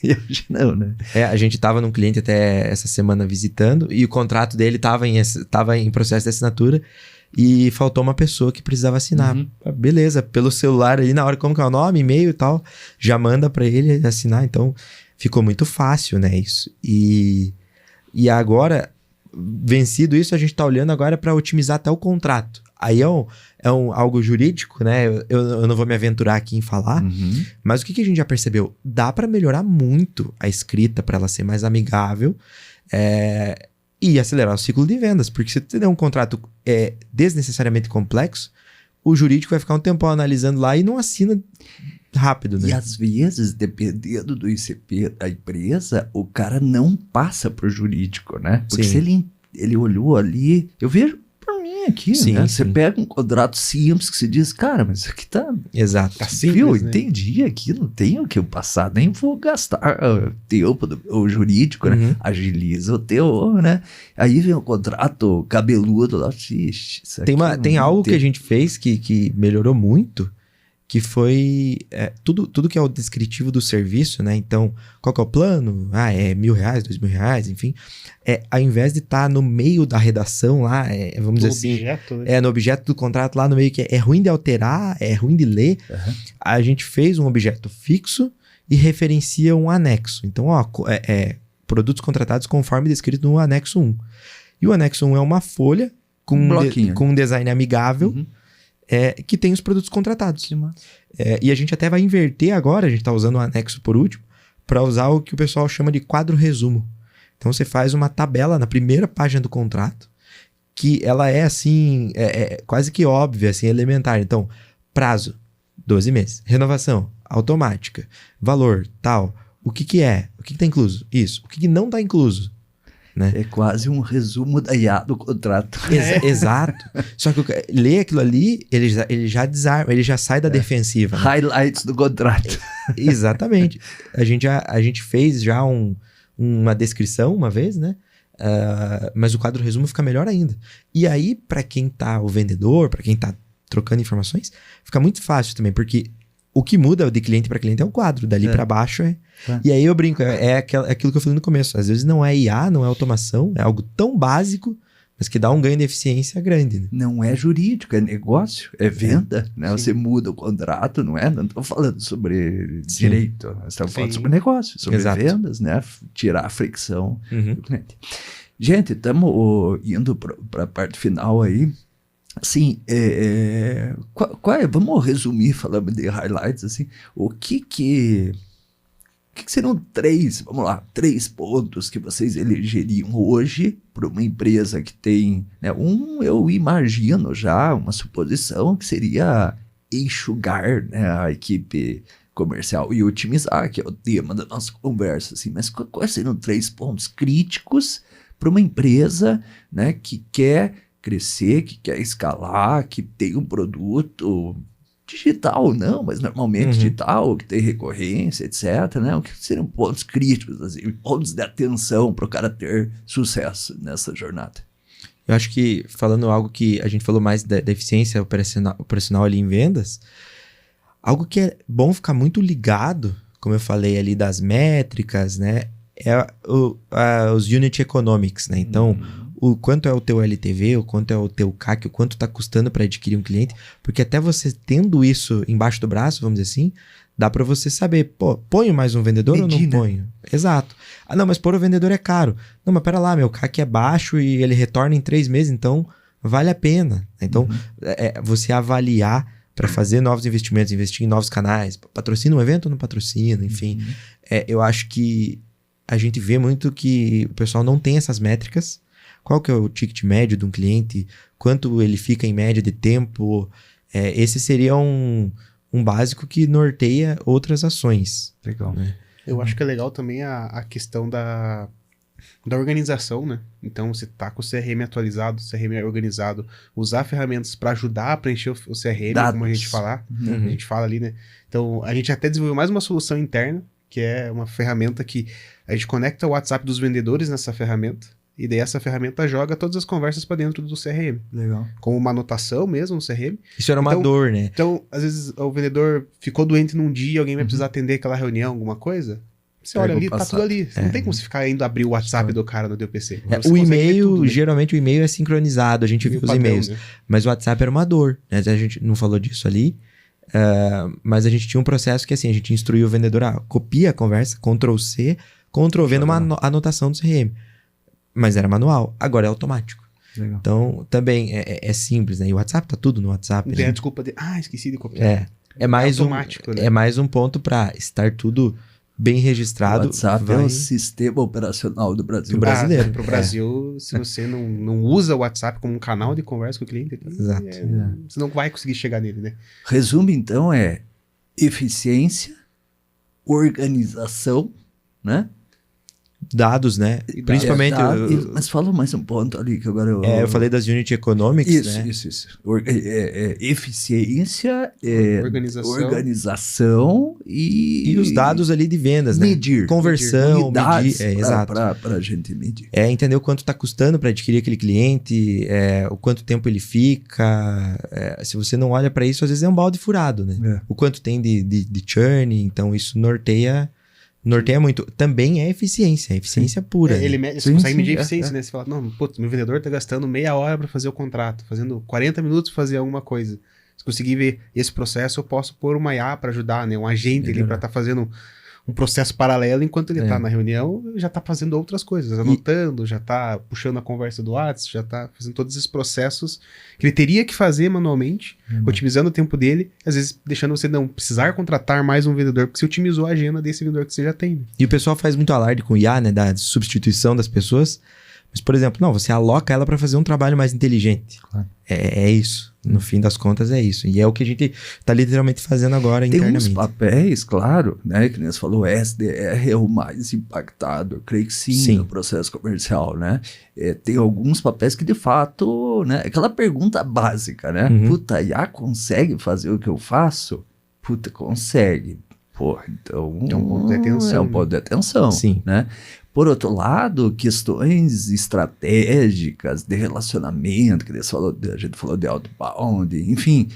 E hoje não, né? A gente tava num cliente até essa semana visitando e o contrato dele tava em processo de assinatura e faltou uma pessoa que precisava assinar. Beleza, pelo celular ali na hora, como que é o nome, e-mail e tal, já manda pra ele assinar, então ficou muito fácil, né, isso. E agora, vencido isso, a gente tá olhando agora para otimizar até o contrato. Aí é algo jurídico, né? Eu não vou me aventurar aqui em falar, mas o que a gente já percebeu? Dá para melhorar muito a escrita para ela ser mais amigável e acelerar o ciclo de vendas, porque se você der um contrato desnecessariamente complexo, o jurídico vai ficar um tempão analisando lá e não assina rápido, né? E às vezes, dependendo do ICP da empresa, o cara não passa pro jurídico, né? Porque se ele olhou ali, eu vejo por mim aqui, né? Você pega um contrato simples que você diz, cara, mas isso aqui tá... Exato. Tá simples, né? Entendi aqui, não tenho o que eu passar, nem vou gastar tempo do jurídico, né? Agiliza o teu, né? Aí vem o contrato cabeludo lá, tem algo que a gente fez que melhorou muito, que foi tudo que é o descritivo do serviço, né? Então, qual que é o plano? É R$1.000, R$2.000, enfim. Ao invés de estar no meio da redação lá, vamos dizer assim... objeto, né? No objeto do contrato lá no meio, que é ruim de alterar, é ruim de ler. A gente fez um objeto fixo e referencia um anexo. Então, produtos contratados conforme descrito no anexo 1. E o anexo 1 é uma folha com um design amigável, que tem os produtos contratados. E a gente até vai inverter agora, a gente está usando o anexo por último, para usar o que o pessoal chama de quadro resumo. Então você faz uma tabela na primeira página do contrato, que ela é assim, quase que óbvia, assim, elementar. Então, prazo, 12 meses. Renovação, automática. Valor, tal. O que é? O que tá incluso? Isso. O que não tá incluso? Né? É quase um resumo da IA do contrato. Exato. Só que lê aquilo ali, ele já desarma, ele já sai da defensiva. Né? Highlights do contrato. Exatamente. A gente fez já uma descrição uma vez, né? Mas o quadro resumo fica melhor ainda. E aí, para quem tá, o vendedor, para quem tá trocando informações, fica muito fácil também, porque o que muda de cliente para cliente é o quadro, dali para baixo é. E aí eu brinco, é aquilo que eu falei no começo. Às vezes não é IA, não é automação, é algo tão básico, mas que dá um ganho de eficiência grande. Né? Não é jurídico, é negócio, é venda. Né? Você muda o contrato, não é? Não estou falando sobre direito, nós estamos falando sobre negócio, sobre vendas, né? Tirar a fricção do cliente. Gente, estamos indo para a parte final aí. Assim, vamos resumir, falando de highlights, assim, o que seriam três pontos que vocês elegeriam hoje para uma empresa que tem, né, eu imagino já, uma suposição que seria enxugar, né, a equipe comercial e otimizar, que é o tema da nossa conversa, assim, mas quais seriam 3 pontos críticos para uma empresa, né, que quer crescer, que quer escalar, que tem um produto digital, não, mas normalmente digital, que tem recorrência, etc, né? O que seriam pontos críticos, assim, pontos de atenção para o cara ter sucesso nessa jornada? Eu acho que, falando algo que a gente falou mais da eficiência operacional ali em vendas, algo que é bom ficar muito ligado, como eu falei ali das métricas, né? Os unit economics, né? Então, o quanto é o teu LTV, o quanto é o teu CAC, o quanto está custando para adquirir um cliente, porque até você tendo isso embaixo do braço, vamos dizer assim, dá para você saber, ponho mais um vendedor ou não ponho? Exato. Não, mas pôr o vendedor é caro. Não, mas pera lá, meu CAC é baixo e ele retorna em 3 meses, então vale a pena. Então, você avaliar para fazer novos investimentos, investir em novos canais, patrocina um evento ou não patrocina, enfim. Eu acho que a gente vê muito que o pessoal não tem essas métricas. Qual que é o ticket médio de um cliente? Quanto ele fica em média de tempo? Esse seria um básico que norteia outras ações. Legal. Né? Eu acho que é legal também a questão da organização, né? Então, você tá com o CRM atualizado, o CRM organizado, usar ferramentas para ajudar a preencher o CRM, como a gente a gente fala ali, né? Então, a gente até desenvolveu mais uma solução interna, que é uma ferramenta que a gente conecta o WhatsApp dos vendedores nessa ferramenta, e daí essa ferramenta joga todas as conversas para dentro do CRM. Legal. Com uma anotação mesmo no CRM. Isso era uma dor, né? Então, às vezes, o vendedor ficou doente num dia, alguém vai precisar atender aquela reunião, alguma coisa. Você olha ali, tá tudo ali. Não tem como você ficar indo abrir o WhatsApp do cara no DPC. O e-mail, geralmente o e-mail é sincronizado, a gente viu os e-mails. Né? Mas o WhatsApp era uma dor, né? A gente não falou disso ali. Mas a gente tinha um processo que assim, a gente instruiu o vendedor a copia a conversa, Ctrl+C, Ctrl+V numa anotação do CRM. Mas era manual, agora é automático. Legal. Então, também é simples, né? E o WhatsApp tá tudo no WhatsApp. Não tem né? a desculpa de, esqueci de copiar. É mais automático, né? É mais um ponto para estar tudo bem registrado. O WhatsApp é o sistema operacional do Brasil. Do brasileiro. Para o Brasil, se você não usa o WhatsApp como um canal de conversa com o cliente, Exato. Você não vai conseguir chegar nele, né? Resumo, então, é eficiência, organização, né? Dados, né? Principalmente... mas fala mais um ponto ali que agora eu falei das Unit Economics, né? Isso. Eficiência, organização e os dados ali de vendas, né? Conversão, medir. Exato. Para a gente medir. Entender o quanto está custando para adquirir aquele cliente, o quanto tempo ele fica. Se você não olha para isso, às vezes é um balde furado, né? O quanto tem de churn, então isso norteia muito. Também é eficiência pura. Você consegue medir a eficiência, né? Você fala, não, putz, meu vendedor tá gastando meia hora para fazer o contrato, fazendo 40 minutos para fazer alguma coisa. Se conseguir ver esse processo, eu posso pôr uma IA para ajudar, né? Um agente ali para estar fazendo um processo paralelo, enquanto ele tá na reunião, já tá fazendo outras coisas, anotando, já tá puxando a conversa do WhatsApp, já tá fazendo todos esses processos que ele teria que fazer manualmente, otimizando o tempo dele, às vezes deixando você não precisar contratar mais um vendedor, porque você otimizou a agenda desse vendedor que você já tem. Né? E o pessoal faz muito alarde com o IA, né, da substituição das pessoas, mas, por exemplo, não, você aloca ela para fazer um trabalho mais inteligente. Claro. É isso. No fim das contas, é isso. E é o que a gente tá literalmente fazendo agora internamente. Tem uns papéis, claro, né? Que nem você falou, SDR é o mais impactado. Eu creio que sim. No processo comercial, né? Tem alguns papéis que, de fato, né? Aquela pergunta básica, né? Puta, IA consegue fazer o que eu faço? Puta, consegue. Pô, então... É um ponto de atenção. É um ponto de atenção, sim. Né? Por outro lado, questões estratégicas de relacionamento, que a gente falou de outbound, enfim,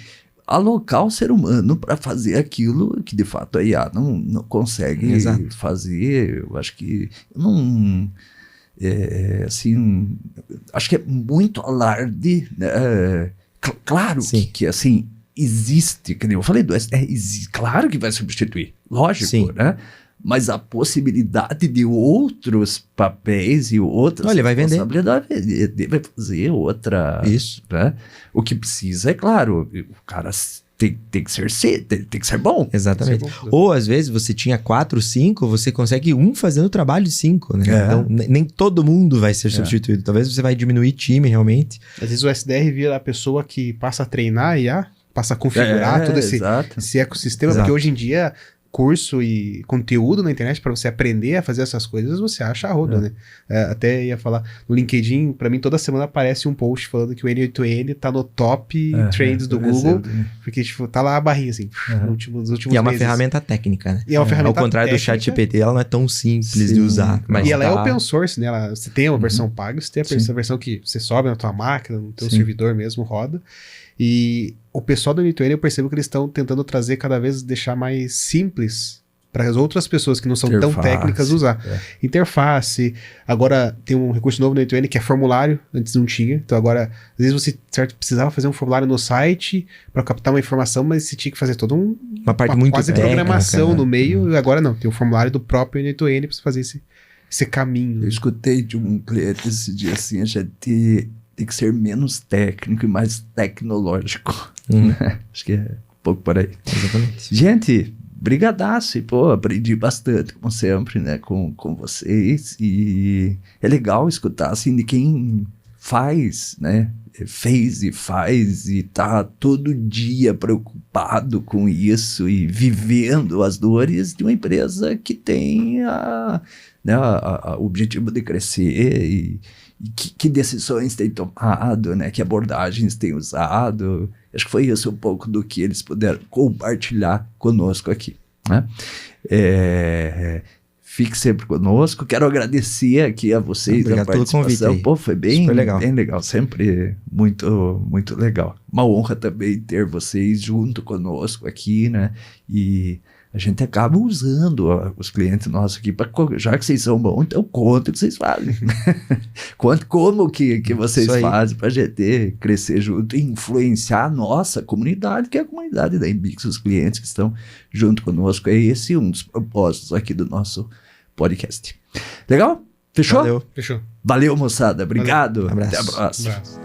alocar o ser humano para fazer aquilo que de fato a IA não consegue fazer. Eu acho que assim, acho que é muito alarde, né? Claro que assim existe, que nem eu falei do SDR, claro que vai substituir, lógico, né? Mas a possibilidade de outros papéis e outras responsabilidades, ele vai fazer outra. Isso. Né? O que precisa, é claro, o cara tem que ser bom. Exatamente. Ou às vezes você tinha 4, 5, você consegue um fazendo o trabalho de 5, né? Então nem todo mundo vai ser substituído. Talvez você vai diminuir time realmente. Às vezes o SDR vira a pessoa que passa a treinar e passa a configurar todo esse ecossistema, porque hoje em dia curso e conteúdo na internet para você aprender a fazer essas coisas, você acha a roda, né? Até ia falar, no LinkedIn, para mim, toda semana aparece um post falando que o N8N tá no top trends do Google, porque, tipo, tá lá a barrinha, assim, nos últimos E é uma meses. ferramenta técnica, né? E é uma ferramenta Ao contrário técnica. do ChatGPT, ela não é tão simples de usar. Mas e ela é open source, né? Você tem uma versão paga, você tem a versão que você sobe na tua máquina, no teu servidor mesmo, roda. E o pessoal do N8N, eu percebo que eles estão tentando trazer cada vez, deixar mais simples para as outras pessoas que não são tão técnicas usar. Interface. Agora tem um recurso novo no N8N que é formulário, antes não tinha. Então agora, às vezes você precisava fazer um formulário no site para captar uma informação, mas você tinha que fazer toda uma parte muito quase programação no meio. E agora não, tem o formulário do próprio N8N para você fazer esse caminho. Eu escutei de um cliente esse dia assim, a gente tem que ser menos técnico e mais tecnológico. Né? Acho que é um pouco por aí. Exatamente. Gente, brigadaço. E, aprendi bastante, como sempre, né, com vocês. E é legal escutar, assim, de quem faz, né? Fez e faz e tá todo dia preocupado com isso e vivendo as dores de uma empresa que tem o objetivo de crescer e que decisões tem tomado, né? Que abordagens tem usado. Acho que foi isso um pouco do que eles puderam compartilhar conosco aqui, né? Fique sempre conosco. Quero agradecer aqui a vocês a participação. Foi bem legal. Sempre muito, muito legal. Uma honra também ter vocês junto conosco aqui, né? E a gente acaba usando os clientes nossos aqui, já que vocês são bons, então conta o que vocês fazem. Conta como que vocês fazem para a gente crescer junto e influenciar a nossa comunidade, que é a comunidade da Embix, os clientes que estão junto conosco. É esse um dos propósitos aqui do nosso podcast. Legal? Fechou? Fechou. Valeu, moçada. Obrigado. Abraço. Até a próxima. Abraço.